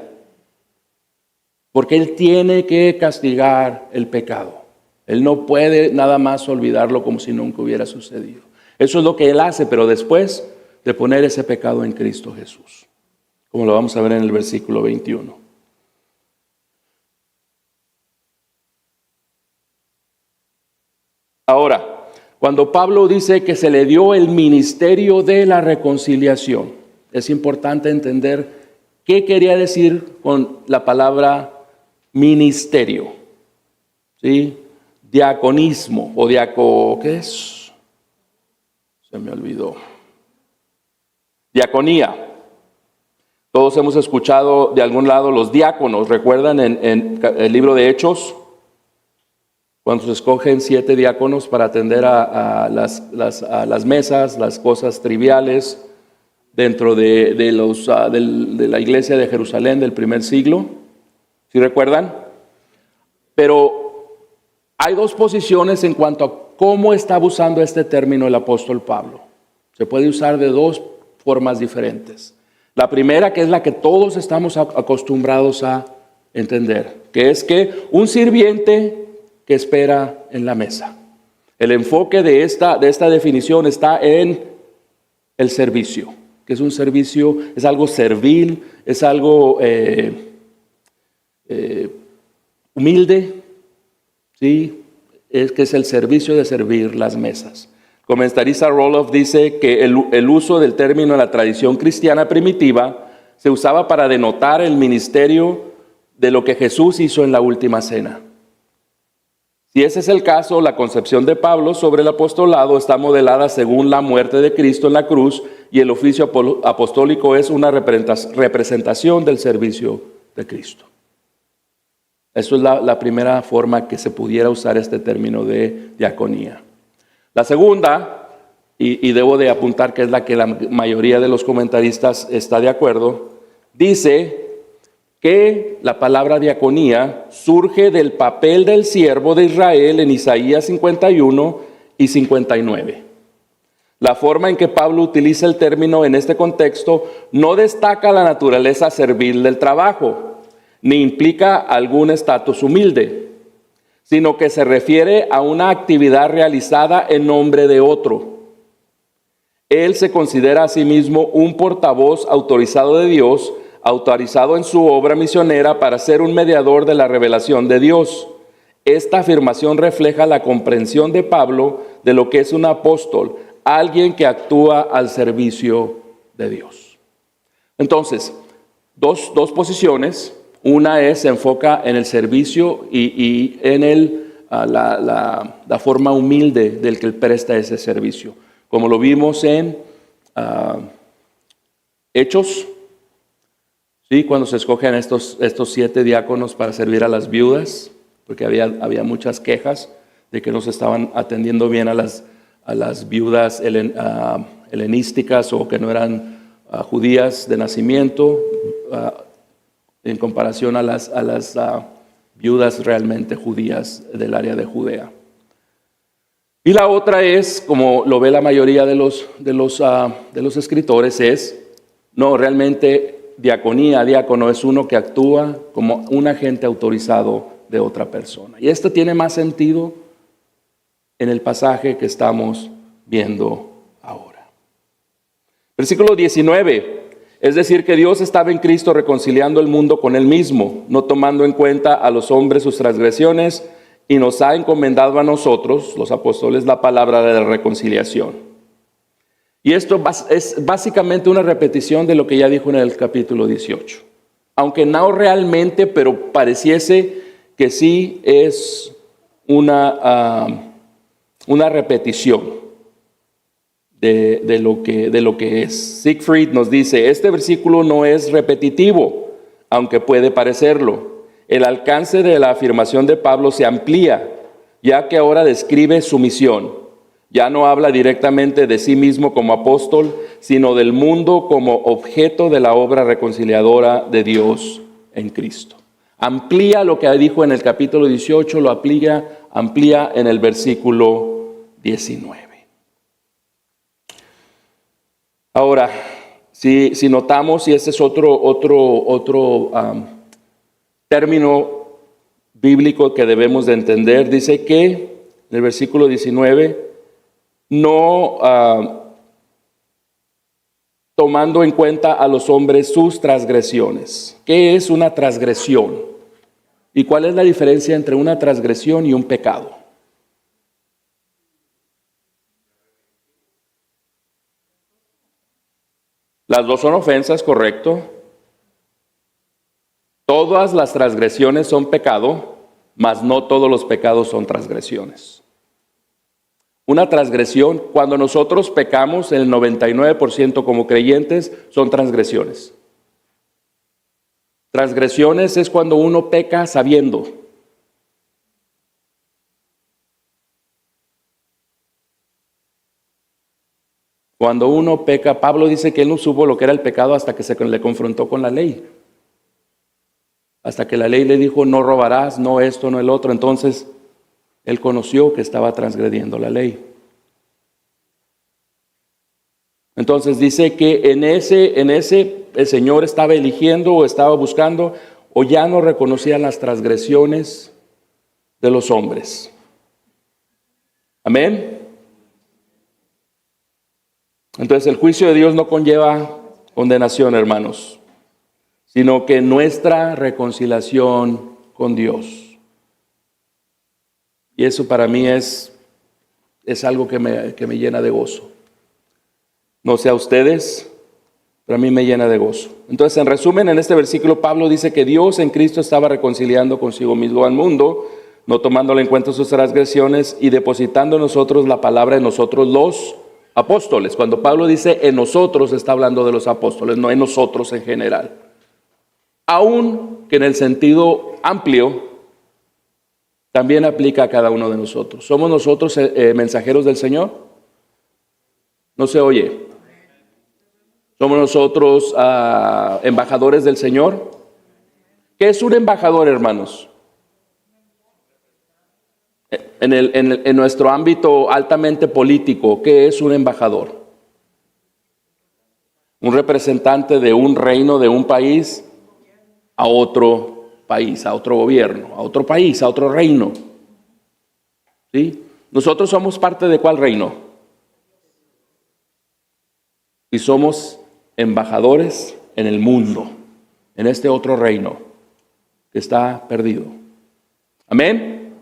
porque Él tiene que castigar el pecado. Él no puede nada más olvidarlo como si nunca hubiera sucedido. Eso es lo que Él hace, pero después de poner ese pecado en Cristo Jesús, como lo vamos a ver en el versículo 21. Ahora, cuando Pablo dice que se le dio el ministerio de la reconciliación, es importante entender qué quería decir con la palabra ministerio. ¿Sí? Diaconismo o ¿qué es? Se me olvidó. Diaconía. Todos hemos escuchado de algún lado los diáconos. ¿Recuerdan en el libro de Hechos? Cuando se escogen 7 diáconos para atender a las mesas, las cosas triviales dentro de la iglesia de Jerusalén del primer siglo. ¿Sí recuerdan? Pero hay 2 posiciones en cuanto a cómo está usando este término el apóstol Pablo. Se puede usar de 2 formas diferentes. La primera, que es la que todos estamos acostumbrados a entender, que es que un sirviente que espera en la mesa. El enfoque de esta definición está en el servicio, que es un servicio, es algo servil, es algo humilde, ¿sí? Que es el servicio de servir las mesas. El comentarista Roloff dice que el uso del término en la tradición cristiana primitiva se usaba para denotar el ministerio de lo que Jesús hizo en la última cena. Si ese es el caso, la concepción de Pablo sobre el apostolado está modelada según la muerte de Cristo en la cruz, y el oficio apostólico es una representación del servicio de Cristo. Eso es la primera forma que se pudiera usar este término de diaconía. La segunda, y debo de apuntar que es la que la mayoría de los comentaristas está de acuerdo, dice que la palabra diaconía surge del papel del siervo de Israel en Isaías 51 y 59. La forma en que Pablo utiliza el término en este contexto no destaca la naturaleza servil del trabajo, ni implica algún estatus humilde, sino que se refiere a una actividad realizada en nombre de otro. Él se considera a sí mismo un portavoz autorizado de Dios, autorizado en su obra misionera para ser un mediador de la revelación de Dios. Esta afirmación refleja la comprensión de Pablo de lo que es un apóstol, alguien que actúa al servicio de Dios. Entonces, dos posiciones. Una se enfoca en el servicio y en la forma humilde del que él presta ese servicio. Como lo vimos en Hechos, ¿sí? Cuando se escogen estos 7 diáconos para servir a las viudas, porque había muchas quejas de que no se estaban atendiendo bien a las viudas helenísticas o que no eran judías de nacimiento, en comparación a las viudas realmente judías del área de Judea. Y la otra es, como lo ve la mayoría de los escritores, realmente diácono es uno que actúa como un agente autorizado de otra persona. Y esto tiene más sentido en el pasaje que estamos viendo ahora. Versículo 19. Es decir, que Dios estaba en Cristo reconciliando el mundo con Él mismo, no tomando en cuenta a los hombres sus transgresiones, y nos ha encomendado a nosotros, los apóstoles, la palabra de la reconciliación. Y esto es básicamente una repetición de lo que ya dijo en el capítulo 18. aunque no realmente, pero pareciese que sí es una repetición de lo que es. Siegfried nos dice, este versículo no es repetitivo, aunque puede parecerlo. El alcance de la afirmación de Pablo se amplía, ya que ahora describe su misión. Ya no habla directamente de sí mismo como apóstol, sino del mundo como objeto de la obra reconciliadora de Dios en Cristo. Amplía lo que dijo en el capítulo 18, lo amplía en el versículo 19. Ahora, si notamos, y este es otro término bíblico que debemos de entender, dice que en el versículo 19, no tomando en cuenta a los hombres sus transgresiones. ¿Qué es una transgresión? ¿Y cuál es la diferencia entre una transgresión y un pecado? Las dos son ofensas, correcto. Todas las transgresiones son pecado, mas no todos los pecados son transgresiones. Una transgresión, cuando nosotros pecamos, el 99% como creyentes son transgresiones. Transgresiones es cuando uno peca sabiendo. Cuando uno peca, Pablo dice que él no supo lo que era el pecado hasta que se le confrontó con la ley. Hasta que la ley le dijo, no robarás, no esto, no el otro. Entonces, él conoció que estaba transgrediendo la ley. Entonces dice que en ese el Señor estaba eligiendo o estaba buscando o ya no reconocían las transgresiones de los hombres. Amén. Entonces el juicio de Dios no conlleva condenación, hermanos, sino que nuestra reconciliación con Dios. Y eso para mí es algo que me llena de gozo. No sé a ustedes, pero a mí me llena de gozo. Entonces, en resumen, en este versículo Pablo dice que Dios en Cristo estaba reconciliando consigo mismo al mundo, no tomándole en cuenta sus transgresiones y depositando en nosotros la palabra en nosotros los apóstoles. Cuando Pablo dice en nosotros, está hablando de los apóstoles, no en nosotros en general. Aun que en el sentido amplio también aplica a cada uno de nosotros. ¿Somos nosotros mensajeros del Señor? No se oye. ¿Somos nosotros embajadores del Señor? ¿Qué es un embajador, hermanos? En nuestro ámbito altamente político, ¿qué es un embajador? Un representante de un reino, de un país, a otro país, a otro gobierno, a otro país, a otro reino. ¿Sí? Nosotros somos parte de ¿cuál reino? Y somos embajadores en el mundo, en este otro reino que está perdido. Amén.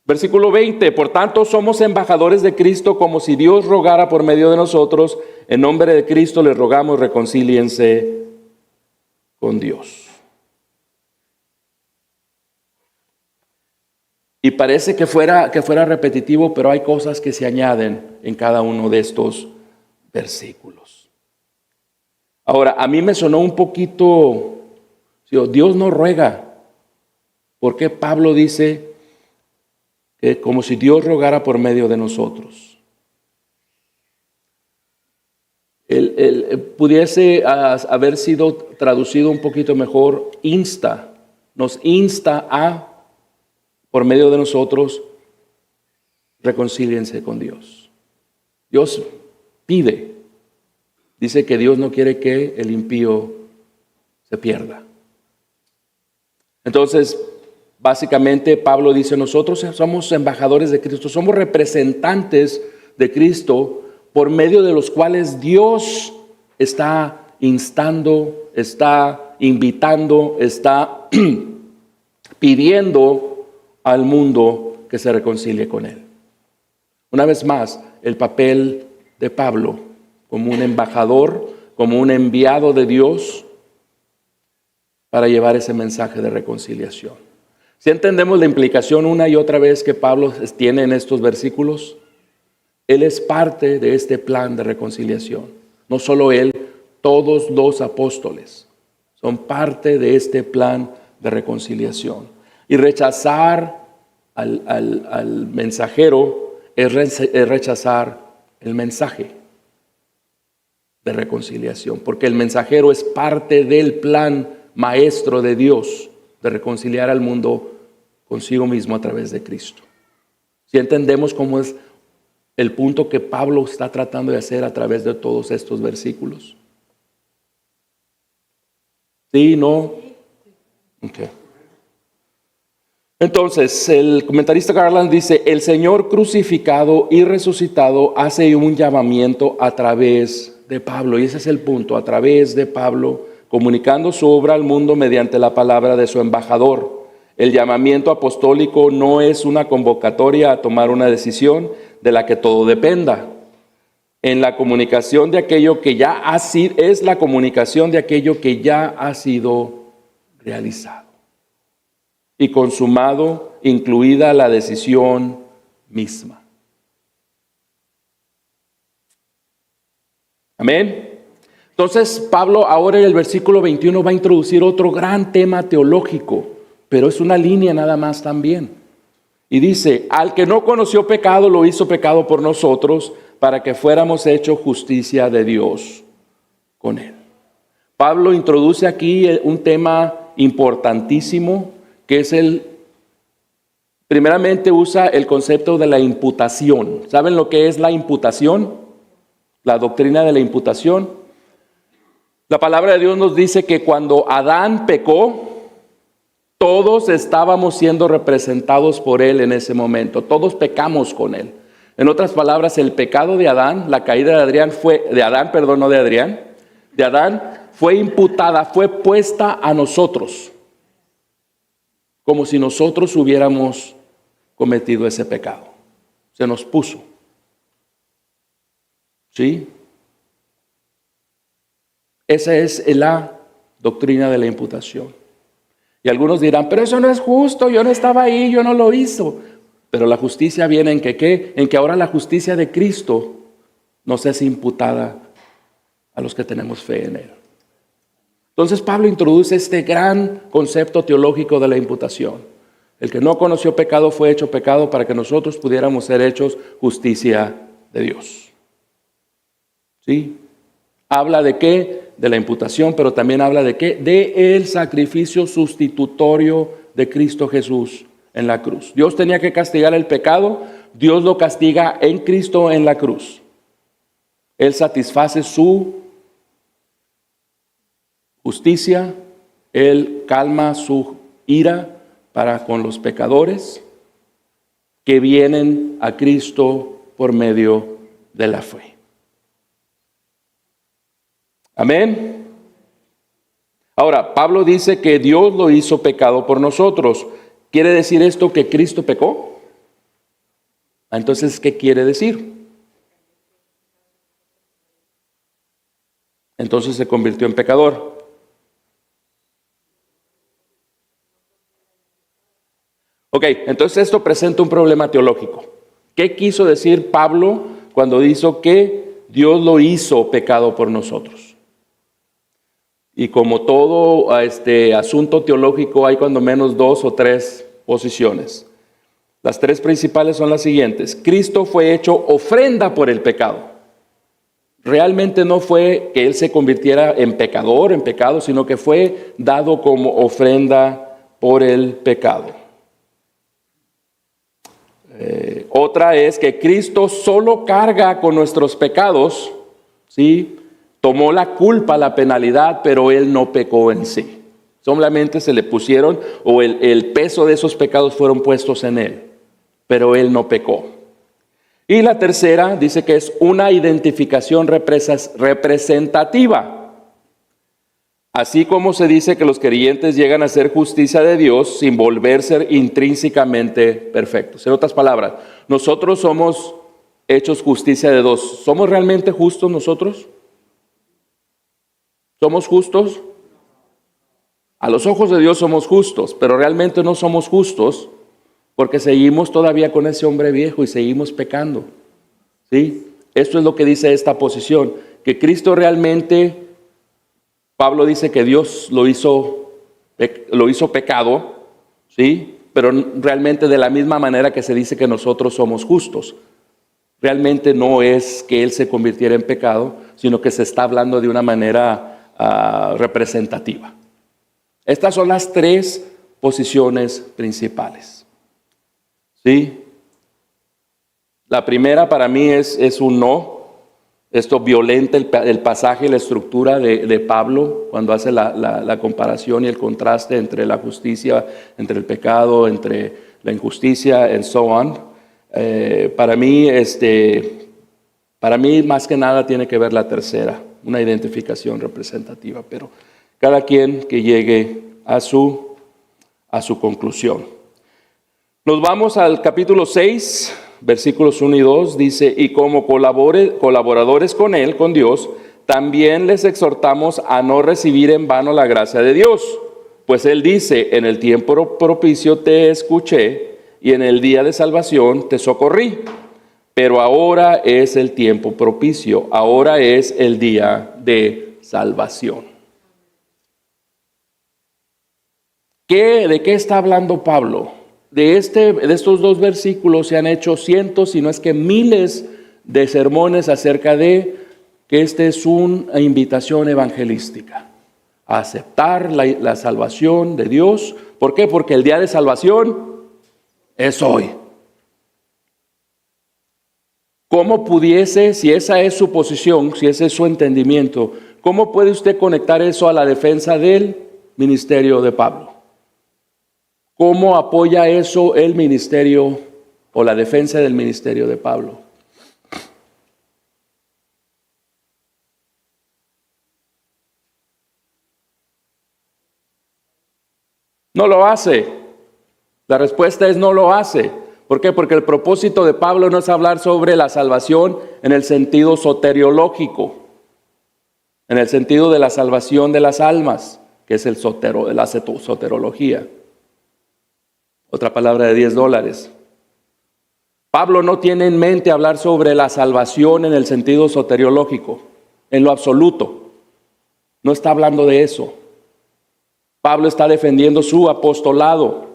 Versículo 20, por tanto somos embajadores de Cristo, como si Dios rogara por medio de nosotros. En nombre de Cristo les rogamos, reconcíliense con Dios. Y parece que fuera repetitivo, pero hay cosas que se añaden en cada uno de estos versículos. Ahora, a mí me sonó un poquito, Dios no ruega. ¿Por qué Pablo dice que como si Dios rogara por medio de nosotros? Pudiese haber sido traducido un poquito mejor, nos insta a, por medio de nosotros, reconcíliense con Dios. Dios pide. Dice que Dios no quiere que el impío se pierda. Entonces, básicamente Pablo dice, nosotros somos embajadores de Cristo, somos representantes de Cristo, por medio de los cuales Dios está instando, está invitando, está pidiendo al mundo que se reconcilie con Él. Una vez más, el papel de Pablo como un embajador, como un enviado de Dios, para llevar ese mensaje de reconciliación. Si entendemos la implicación una y otra vez que Pablo tiene en estos versículos, él es parte de este plan de reconciliación. No solo él, todos los apóstoles son parte de este plan de reconciliación. Y rechazar al mensajero es rechazar el mensaje de reconciliación, porque el mensajero es parte del plan maestro de Dios de reconciliar al mundo consigo mismo a través de Cristo. Si entendemos cómo es el punto que Pablo está tratando de hacer a través de todos estos versículos. ¿Sí? ¿No? Okay. Entonces, el comentarista Garland dice, el Señor crucificado y resucitado hace un llamamiento a través de Pablo. Y ese es el punto, a través de Pablo, comunicando su obra al mundo mediante la palabra de su embajador. El llamamiento apostólico no es una convocatoria a tomar una decisión de la que todo dependa. En la comunicación de aquello que ya ha sido, es la comunicación de aquello que ya ha sido realizado y consumado, incluida la decisión misma. Amén. Entonces, Pablo ahora en el versículo 21 va a introducir otro gran tema teológico, pero es una línea nada más también. Y dice, al que no conoció pecado, lo hizo pecado por nosotros, para que fuéramos hechos justicia de Dios con él. Pablo introduce aquí un tema importantísimo, que es primeramente usa el concepto de la imputación. ¿Saben lo que es la imputación? La doctrina de la imputación. La palabra de Dios nos dice que cuando Adán pecó, todos estábamos siendo representados por él en ese momento. Todos pecamos con él. En otras palabras, el pecado de Adán, la caída de Adán fue imputada, fue puesta a nosotros, como si nosotros hubiéramos cometido ese pecado. Se nos puso. ¿Sí? Esa es la doctrina de la imputación. Y algunos dirán, pero eso no es justo, yo no estaba ahí, yo no lo hice. Pero la justicia viene en que ¿qué? En que ahora la justicia de Cristo nos es imputada a los que tenemos fe en él. Entonces Pablo introduce este gran concepto teológico de la imputación. El que no conoció pecado fue hecho pecado para que nosotros pudiéramos ser hechos justicia de Dios. ¿Sí? Habla de qué? De la imputación, pero también habla de qué? De el sacrificio sustitutorio de Cristo Jesús en la cruz. Dios tenía que castigar el pecado, Dios lo castiga en Cristo en la cruz. Él satisface su justicia, Él calma su ira para con los pecadores que vienen a Cristo por medio de la fe. Amén. Ahora, Pablo dice que Dios lo hizo pecado por nosotros. ¿Quiere decir esto que Cristo pecó? Entonces, ¿qué quiere decir? Entonces se convirtió en pecador. Ok, entonces esto presenta un problema teológico. ¿Qué quiso decir Pablo cuando dijo que Dios lo hizo pecado por nosotros? Y como todo asunto teológico, hay cuando menos 2 o 3 posiciones. Las 3 principales son las siguientes. Cristo fue hecho ofrenda por el pecado. Realmente no fue que Él se convirtiera en pecador, en pecado, sino que fue dado como ofrenda por el pecado. Otra es que Cristo solo carga con nuestros pecados, ¿sí? Tomó la culpa, la penalidad, pero Él no pecó en sí. Solamente se le pusieron, o el peso de esos pecados fueron puestos en Él, pero Él no pecó. Y la tercera dice que es una identificación representativa. Así como se dice que los creyentes llegan a ser justicia de Dios sin volverse intrínsecamente perfectos. En otras palabras, nosotros somos hechos justicia de Dios. ¿Somos realmente justos nosotros? ¿Somos justos? A los ojos de Dios somos justos, pero realmente no somos justos porque seguimos todavía con ese hombre viejo y seguimos pecando. ¿Sí? Esto es lo que dice esta posición, que Cristo realmente, Pablo dice que Dios lo hizo pecado, ¿sí? Pero realmente de la misma manera que se dice que nosotros somos justos. Realmente no es que Él se convirtiera en pecado, sino que se está hablando de una manera representativa. Estas son las tres posiciones principales. ¿Sí? La primera para mí es un no. Esto violenta el pasaje y la estructura de Pablo cuando hace la comparación y el contraste entre la justicia, entre el pecado, entre la injusticia, and so on. Para mí más que nada tiene que ver la tercera, una identificación representativa, pero cada quien que llegue a su conclusión. Nos vamos al capítulo 6, versículos 1 y 2, dice, y como colaboradores con Él, con Dios, también les exhortamos a no recibir en vano la gracia de Dios, pues Él dice, en el tiempo propicio te escuché, y en el día de salvación te socorrí, pero ahora es el tiempo propicio, ahora es el día de salvación. ¿De qué está hablando Pablo? De estos dos versículos se han hecho cientos, si no es que miles de sermones acerca de que esta es una invitación evangelística a aceptar la salvación de Dios. ¿Por qué? Porque el día de salvación es hoy. ¿Cómo pudiese, si esa es su posición, si ese es su entendimiento, cómo puede usted conectar eso a la defensa del ministerio de Pablo? ¿Cómo apoya eso el ministerio o la defensa del ministerio de Pablo? No lo hace. La respuesta es no lo hace. ¿Por qué? Porque el propósito de Pablo no es hablar sobre la salvación en el sentido soteriológico, en el sentido de la salvación de las almas, que es la soterología. Otra palabra de $10. Pablo no tiene en mente hablar sobre la salvación en el sentido soteriológico, en lo absoluto. No está hablando de eso. Pablo está defendiendo su apostolado.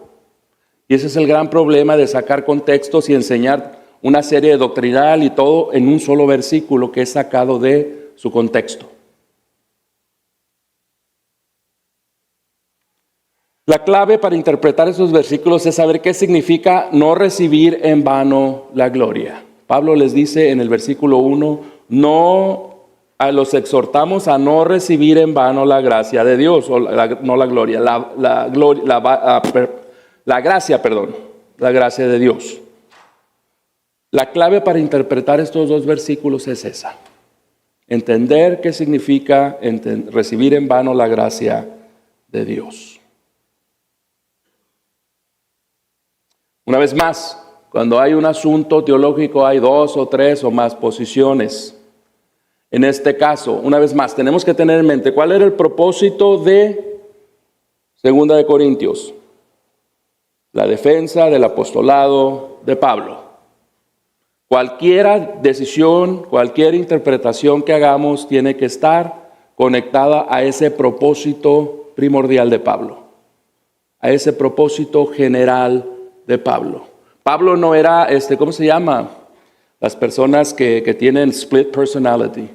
Y ese es el gran problema de sacar contextos y enseñar una serie doctrinal y todo en un solo versículo que es sacado de su contexto. La clave para interpretar esos versículos es saber qué significa no recibir en vano la gloria. Pablo les dice en el versículo 1, los exhortamos a no recibir en vano la gracia de Dios, o la gracia de Dios. La clave para interpretar estos dos versículos es esa. Entender qué significa recibir en vano la gracia de Dios. Una vez más, cuando hay un asunto teológico hay dos o tres o más posiciones. En este caso, una vez más, tenemos que tener en mente cuál era el propósito de 2 de Corintios. La defensa del apostolado de Pablo. Cualquier decisión, cualquier interpretación que hagamos tiene que estar conectada a ese propósito primordial de Pablo, a ese propósito general de Pablo. Pablo no era, ¿cómo se llama? Las personas que tienen split personality.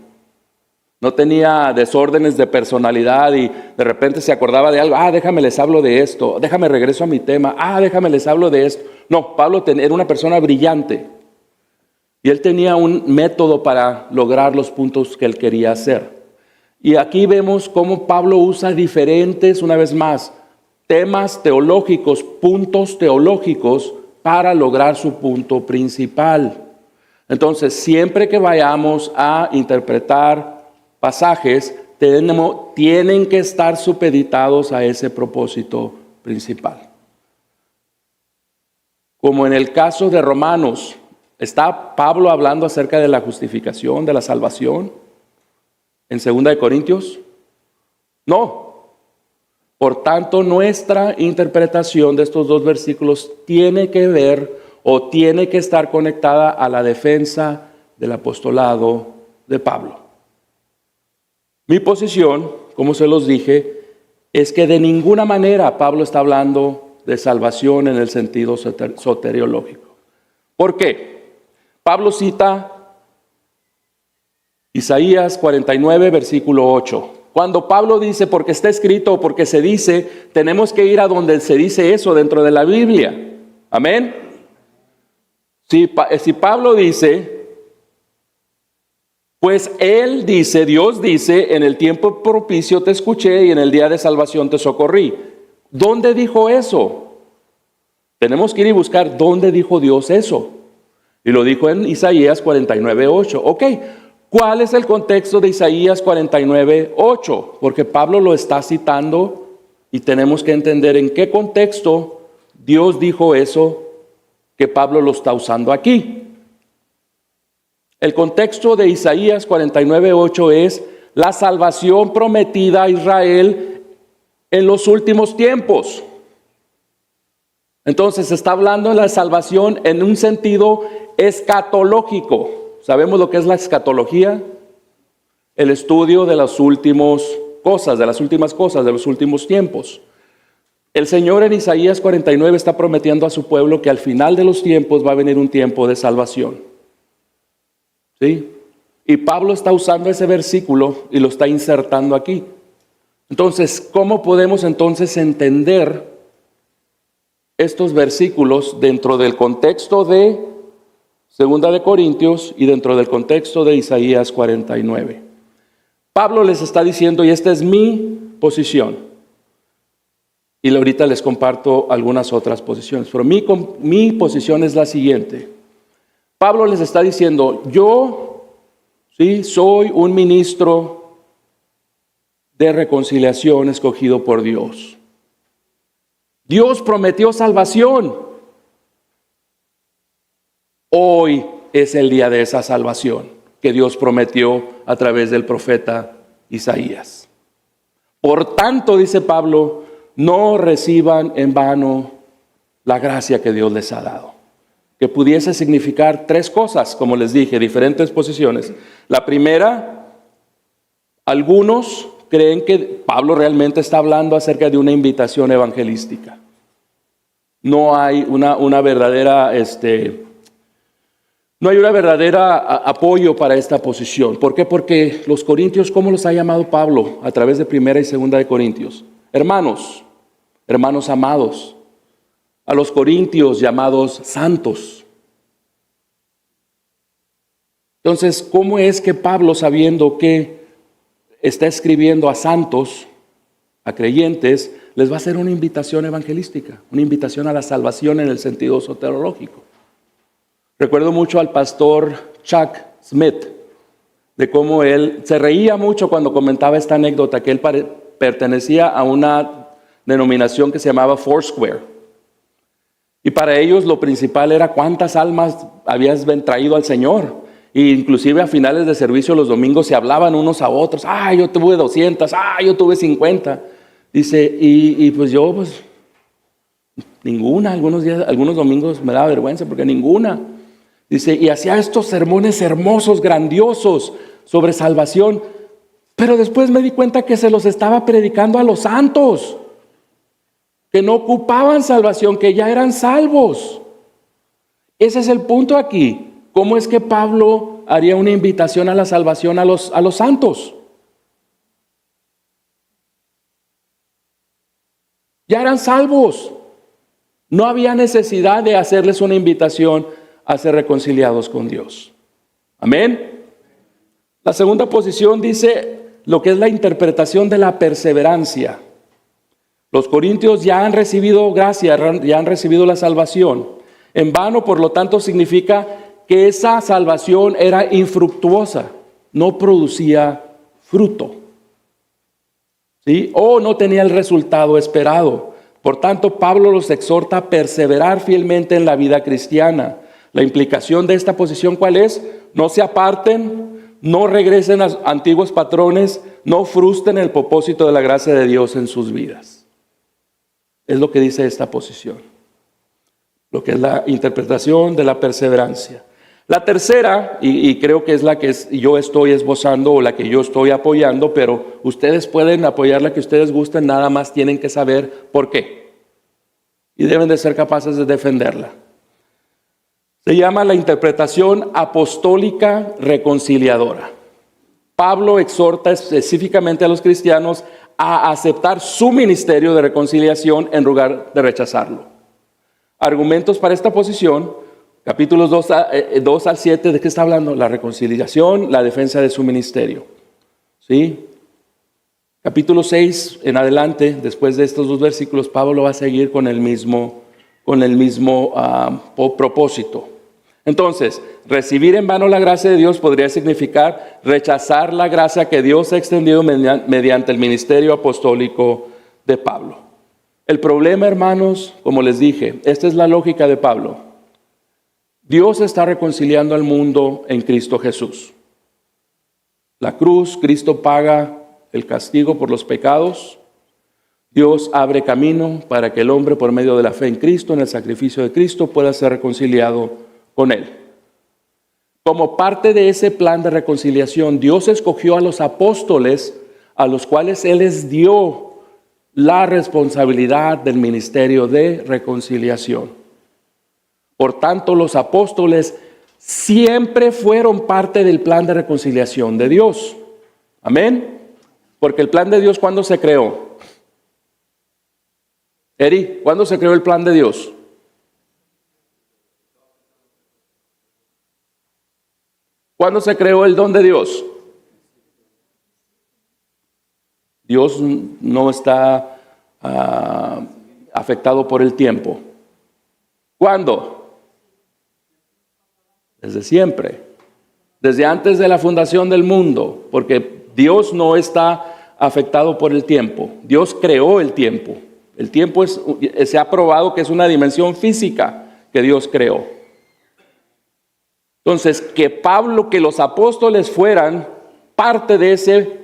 No tenía desórdenes de personalidad y de repente se acordaba de algo. Déjame les hablo de esto. Déjame regreso a mi tema. Déjame les hablo de esto. No, Pablo era una persona brillante. Y él tenía un método para lograr los puntos que él quería hacer. Y aquí vemos cómo Pablo usa diferentes, una vez más, temas teológicos, puntos teológicos para lograr su punto principal. Entonces, siempre que vayamos a interpretar pasajes, tienen que estar supeditados a ese propósito principal. Como en el caso de Romanos, ¿está Pablo hablando acerca de la justificación, de la salvación? ¿En 2 de Corintios? No. Por tanto, nuestra interpretación de estos dos versículos tiene que ver o tiene que estar conectada a la defensa del apostolado de Pablo. Mi posición, como se los dije, es que de ninguna manera Pablo está hablando de salvación en el sentido soteriológico. ¿Por qué? Pablo cita Isaías 49, versículo 8. Cuando Pablo dice, porque está escrito o porque se dice, tenemos que ir a donde se dice eso dentro de la Biblia. Amén. Si Pablo dice, pues él dice, Dios dice, en el tiempo propicio te escuché y en el día de salvación te socorrí. ¿Dónde dijo eso? Tenemos que ir y buscar dónde dijo Dios eso. Y lo dijo en Isaías 49, 8. Ok, ¿cuál es el contexto de Isaías 49, 8? Porque Pablo lo está citando y tenemos que entender en qué contexto Dios dijo eso que Pablo lo está usando aquí. El contexto de Isaías 49, 8 es la salvación prometida a Israel en los últimos tiempos. Entonces se está hablando de la salvación en un sentido escatológico. ¿Sabemos lo que es la escatología? El estudio de las últimas cosas, de los últimos tiempos. El Señor en Isaías 49 está prometiendo a su pueblo que al final de los tiempos va a venir un tiempo de salvación. ¿Sí? Y Pablo está usando ese versículo y lo está insertando aquí. Entonces, ¿cómo podemos entonces entender estos versículos dentro del contexto de 2 de Corintios y dentro del contexto de Isaías 49? Pablo les está diciendo, y esta es mi posición, y ahorita les comparto algunas otras posiciones, pero mi posición es la siguiente. Pablo les está diciendo, yo sí soy un ministro de reconciliación escogido por Dios. Dios prometió salvación. Hoy es el día de esa salvación que Dios prometió a través del profeta Isaías. Por tanto, dice Pablo, no reciban en vano la gracia que Dios les ha dado. Que pudiese significar tres cosas, como les dije, diferentes posiciones. La primera, algunos creen que Pablo realmente está hablando acerca de una invitación evangelística. No hay una verdadera apoyo para esta posición. ¿Por qué? Porque los corintios, ¿cómo los ha llamado Pablo a través de 1 y 2 de Corintios? Hermanos amados. A los corintios llamados santos. Entonces, ¿cómo es que Pablo, sabiendo que está escribiendo a santos, a creyentes, les va a hacer una invitación evangelística, una invitación a la salvación en el sentido soteriológico? Recuerdo mucho al pastor Chuck Smith, de cómo él se reía mucho cuando comentaba esta anécdota, que él pertenecía a una denominación que se llamaba Foursquare. Y para ellos lo principal era cuántas almas habías traído al Señor. E inclusive a finales de servicio los domingos se hablaban unos a otros. Yo tuve 200, yo tuve 50. Dice, y pues yo, ninguna. Algunos domingos me daba vergüenza porque ninguna. Dice, y hacía estos sermones hermosos, grandiosos sobre salvación. Pero después me di cuenta que se los estaba predicando a los santos, que no ocupaban salvación, que ya eran salvos. Ese es el punto aquí. ¿Cómo es que Pablo haría una invitación a la salvación a los santos? Ya eran salvos. No había necesidad de hacerles una invitación a ser reconciliados con Dios. Amén. La segunda posición dice lo que es la interpretación de la perseverancia. Los corintios ya han recibido gracia, ya han recibido la salvación. En vano, por lo tanto, significa que esa salvación era infructuosa, no producía fruto, ¿sí? O no tenía el resultado esperado. Por tanto, Pablo los exhorta a perseverar fielmente en la vida cristiana. La implicación de esta posición, ¿cuál es? No se aparten, no regresen a antiguos patrones, no frustren el propósito de la gracia de Dios en sus vidas. Es lo que dice esta posición, lo que es la interpretación de la perseverancia. La tercera, y creo que es la que yo estoy esbozando o la que yo estoy apoyando, pero ustedes pueden apoyar la que ustedes gusten, nada más tienen que saber por qué. Y deben de ser capaces de defenderla. Se llama la interpretación apostólica reconciliadora. Pablo exhorta específicamente a los cristianos a aceptar su ministerio de reconciliación en lugar de rechazarlo. Argumentos para esta posición, capítulos 2 al 7, ¿de qué está hablando? La reconciliación, la defensa de su ministerio. ¿Sí? Capítulo 6 en adelante, después de estos dos versículos, Pablo va a seguir con el mismo propósito. Entonces, recibir en vano la gracia de Dios podría significar rechazar la gracia que Dios ha extendido mediante el ministerio apostólico de Pablo. El problema, hermanos, como les dije, esta es la lógica de Pablo. Dios está reconciliando al mundo en Cristo Jesús. La cruz, Cristo paga el castigo por los pecados. Dios abre camino para que el hombre, por medio de la fe en Cristo, en el sacrificio de Cristo, pueda ser reconciliado con Él. Como parte de ese plan de reconciliación, Dios escogió a los apóstoles, a los cuales Él les dio la responsabilidad del ministerio de reconciliación. Por tanto, los apóstoles siempre fueron parte del plan de reconciliación de Dios. Amén. Porque el plan de Dios, ¿cuándo se creó? Eri, ¿cuándo se creó el plan de Dios? ¿Cuándo se creó el don de Dios? Dios no está afectado por el tiempo. ¿Cuándo? Desde siempre. Desde antes de la fundación del mundo. Porque Dios no está afectado por el tiempo. Dios creó el tiempo. El tiempo se ha probado que es una dimensión física que Dios creó. Entonces, que los apóstoles fueran parte de ese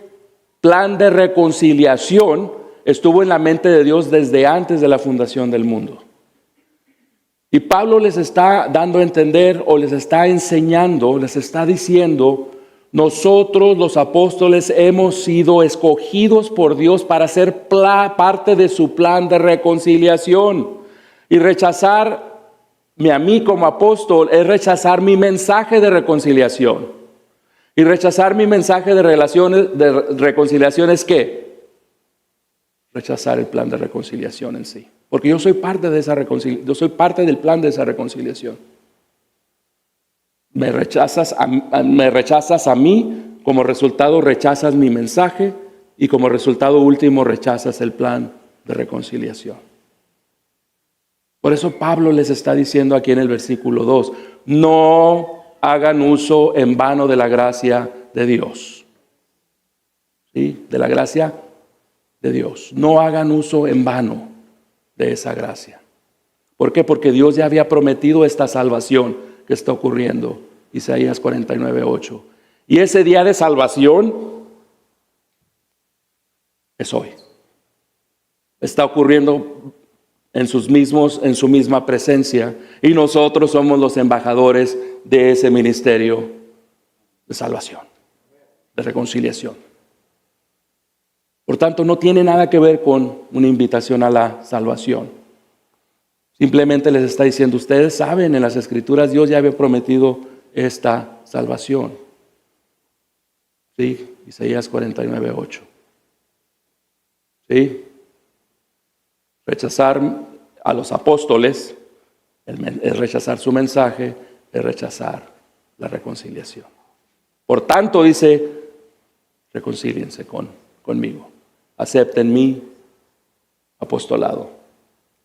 plan de reconciliación estuvo en la mente de Dios desde antes de la fundación del mundo. Y Pablo les está dando a entender o les está enseñando, les está diciendo, nosotros los apóstoles hemos sido escogidos por Dios para ser parte de su plan de reconciliación. Y rechazarme a mí como apóstol es rechazar mi mensaje de reconciliación. Y rechazar mi mensaje de reconciliación es ¿qué? Rechazar el plan de reconciliación en sí. Porque yo soy parte de esa reconciliación, yo soy parte del plan de esa reconciliación. Me rechazas a mí, como resultado rechazas mi mensaje y como resultado último rechazas el plan de reconciliación. Por eso Pablo les está diciendo aquí en el versículo 2, no hagan uso en vano de la gracia de Dios. ¿Sí? De la gracia de Dios. No hagan uso en vano de esa gracia. ¿Por qué? Porque Dios ya había prometido esta salvación que está ocurriendo. Isaías 49:8. Y ese día de salvación es hoy. Está ocurriendo en su misma presencia, y nosotros somos los embajadores de ese ministerio de salvación, de reconciliación. Por tanto, no tiene nada que ver con una invitación a la salvación. Simplemente les está diciendo, ustedes saben, en las Escrituras Dios ya había prometido esta salvación. ¿Sí? Isaías 49:8. ¿Sí? Rechazar a los apóstoles es rechazar su mensaje, es rechazar la reconciliación. Por tanto, dice, reconcíliense conmigo. Acepten mi apostolado.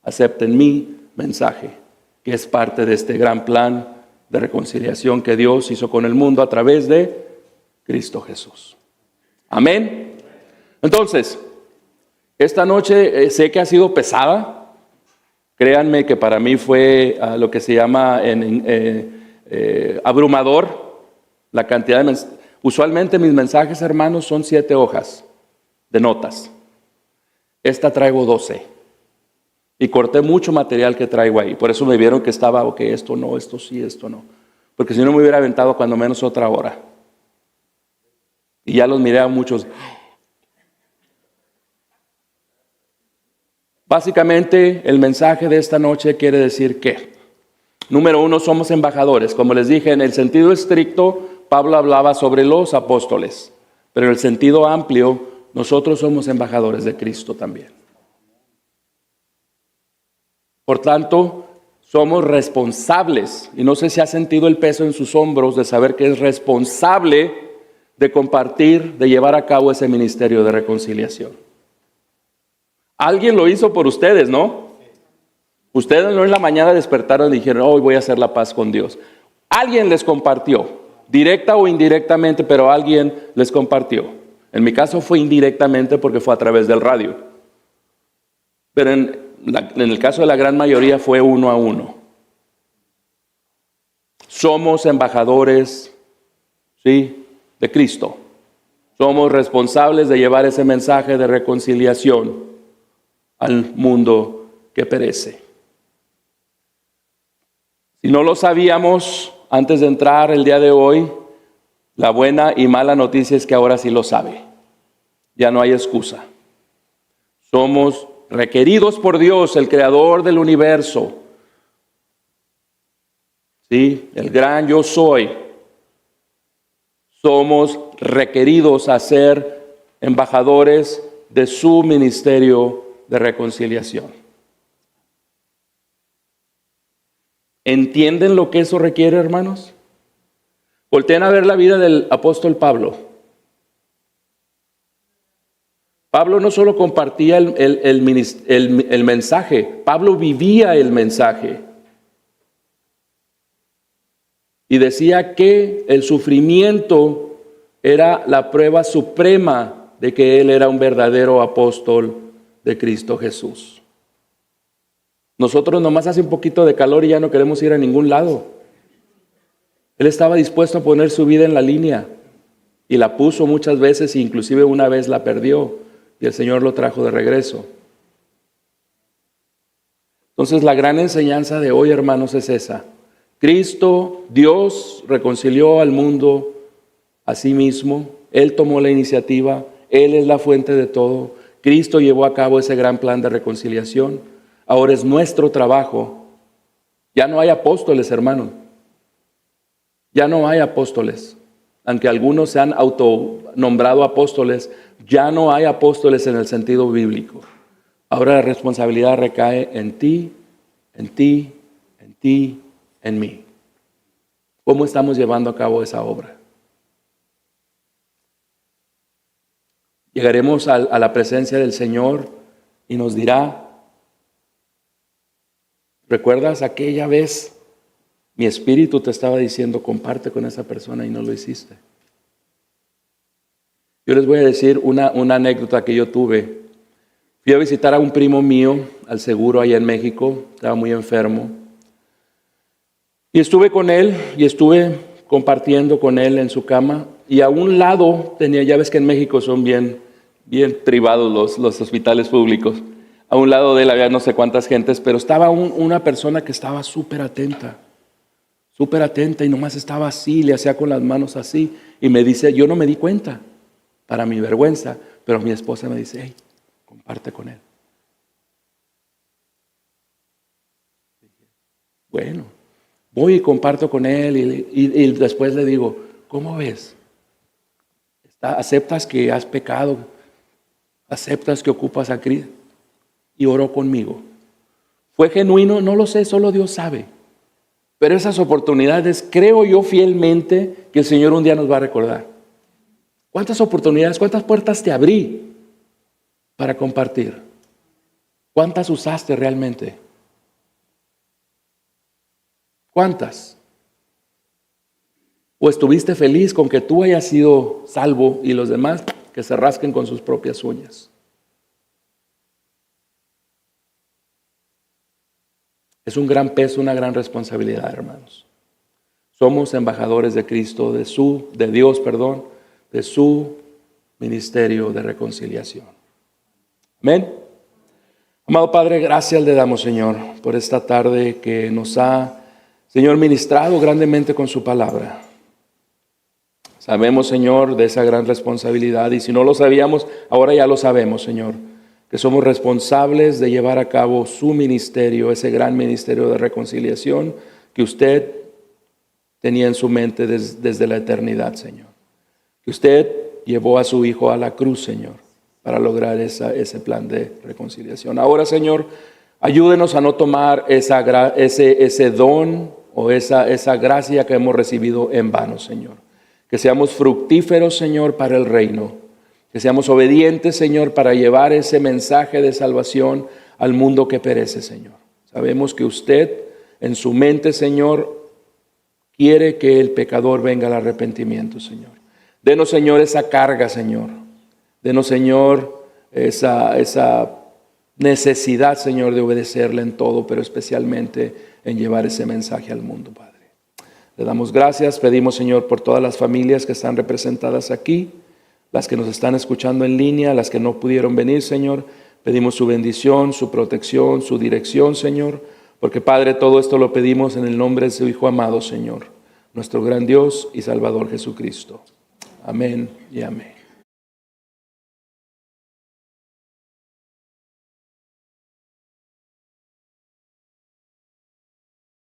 Acepten mi mensaje, que es parte de este gran plan de reconciliación que Dios hizo con el mundo a través de Cristo Jesús. Amén. Entonces, esta noche sé que ha sido pesada. Créanme que para mí fue lo que se llama abrumador la cantidad de mensajes. Usualmente mis mensajes, hermanos, son 7 hojas de notas. Esta traigo 12. Y corté mucho material que traigo ahí. Por eso me vieron que estaba, ok, esto no, esto sí, esto no. Porque si no me hubiera aventado cuando menos otra hora. Y ya los miré a muchos. Básicamente, el mensaje de esta noche quiere decir que, número uno, somos embajadores. Como les dije, en el sentido estricto, Pablo hablaba sobre los apóstoles. Pero en el sentido amplio, nosotros somos embajadores de Cristo también. Por tanto, somos responsables. Y no sé si ha sentido el peso en sus hombros de saber que es responsable de compartir, de llevar a cabo ese ministerio de reconciliación. Alguien lo hizo por ustedes, ¿no? Ustedes no en la mañana despertaron y dijeron, hoy voy a hacer la paz con Dios. Alguien les compartió, directa o indirectamente, pero alguien les compartió. En mi caso fue indirectamente porque fue a través del radio. Pero en el caso de la gran mayoría fue uno a uno. Somos embajadores, ¿sí?, de Cristo. Somos responsables de llevar ese mensaje de reconciliación al mundo que perece. Si no lo sabíamos antes de entrar el día de hoy, la buena y mala noticia es que ahora sí lo sabe. Ya no hay excusa. Somos requeridos por Dios, el creador del universo. ¿Sí? El gran yo soy. Somos requeridos a ser embajadores de su ministerio de reconciliación. ¿Entienden lo que eso requiere, hermanos? Volteen a ver la vida del apóstol Pablo. Pablo no solo compartía el mensaje, Pablo vivía el mensaje. Y decía que el sufrimiento era la prueba suprema de que él era un verdadero apóstol de Cristo Jesús. Nosotros nomás hace un poquito de calor y ya no queremos ir a ningún lado. Él estaba dispuesto a poner su vida en la línea y la puso muchas veces e inclusive una vez la perdió y el Señor lo trajo de regreso. Entonces la gran enseñanza de hoy, hermanos, es esa. Cristo, Dios, reconcilió al mundo a sí mismo. Él tomó la iniciativa. Él es la fuente de todo. Cristo llevó a cabo ese gran plan de reconciliación. Ahora es nuestro trabajo. Ya no hay apóstoles, hermano. Ya no hay apóstoles. Aunque algunos se han autonombrado apóstoles, ya no hay apóstoles en el sentido bíblico. Ahora la responsabilidad recae en ti, en ti, en ti, en mí. ¿Cómo estamos llevando a cabo esa obra? Llegaremos a la presencia del Señor y nos dirá, ¿recuerdas aquella vez? Mi espíritu te estaba diciendo, comparte con esa persona y no lo hiciste. Yo les voy a decir una anécdota que yo tuve. Fui a visitar a un primo mío al seguro allá en México, estaba muy enfermo. Y estuve con él y estuve compartiendo con él en su cama. Y a un lado tenía, ya ves que en México son bien privados los hospitales públicos. A un lado de él había no sé cuántas gentes, pero estaba una persona que estaba súper atenta y nomás estaba así, le hacía con las manos así. Y me dice, yo no me di cuenta, para mi vergüenza, pero mi esposa me dice, hey, comparte con él. Bueno, voy y comparto con él y después le digo, ¿cómo ves? ¿Aceptas que has pecado? ¿Aceptas que ocupas a Cristo? Y oró conmigo. ¿Fue genuino? No lo sé, solo Dios sabe. Pero esas oportunidades, creo yo fielmente que el Señor un día nos va a recordar. ¿Cuántas oportunidades, cuántas puertas te abrí para compartir? ¿Cuántas usaste realmente? ¿Cuántas? ¿O estuviste feliz con que tú hayas sido salvo y los demás que se rasquen con sus propias uñas? Es un gran peso, una gran responsabilidad, hermanos. Somos embajadores de Cristo, de su ministerio de reconciliación. Amén. Amado Padre, gracias le damos, Señor, por esta tarde que nos ha, Señor, ministrado grandemente con su palabra. Sabemos, Señor, de esa gran responsabilidad, y si no lo sabíamos, ahora ya lo sabemos, Señor, que somos responsables de llevar a cabo su ministerio, ese gran ministerio de reconciliación que usted tenía en su mente desde la eternidad, Señor. Que usted llevó a su Hijo a la cruz, Señor, para lograr ese plan de reconciliación. Ahora, Señor, ayúdenos a no tomar ese don o esa gracia que hemos recibido en vano, Señor. Que seamos fructíferos, Señor, para el reino. Que seamos obedientes, Señor, para llevar ese mensaje de salvación al mundo que perece, Señor. Sabemos que usted, en su mente, Señor, quiere que el pecador venga al arrepentimiento, Señor. Denos, Señor, esa carga, Señor. Denos, Señor, esa necesidad, Señor, de obedecerle en todo, pero especialmente en llevar ese mensaje al mundo, Padre. Le damos gracias, pedimos, Señor, por todas las familias que están representadas aquí, las que nos están escuchando en línea, las que no pudieron venir, Señor. Pedimos su bendición, su protección, su dirección, Señor, porque, Padre, todo esto lo pedimos en el nombre de su Hijo amado, Señor, nuestro gran Dios y Salvador Jesucristo. Amén y amén.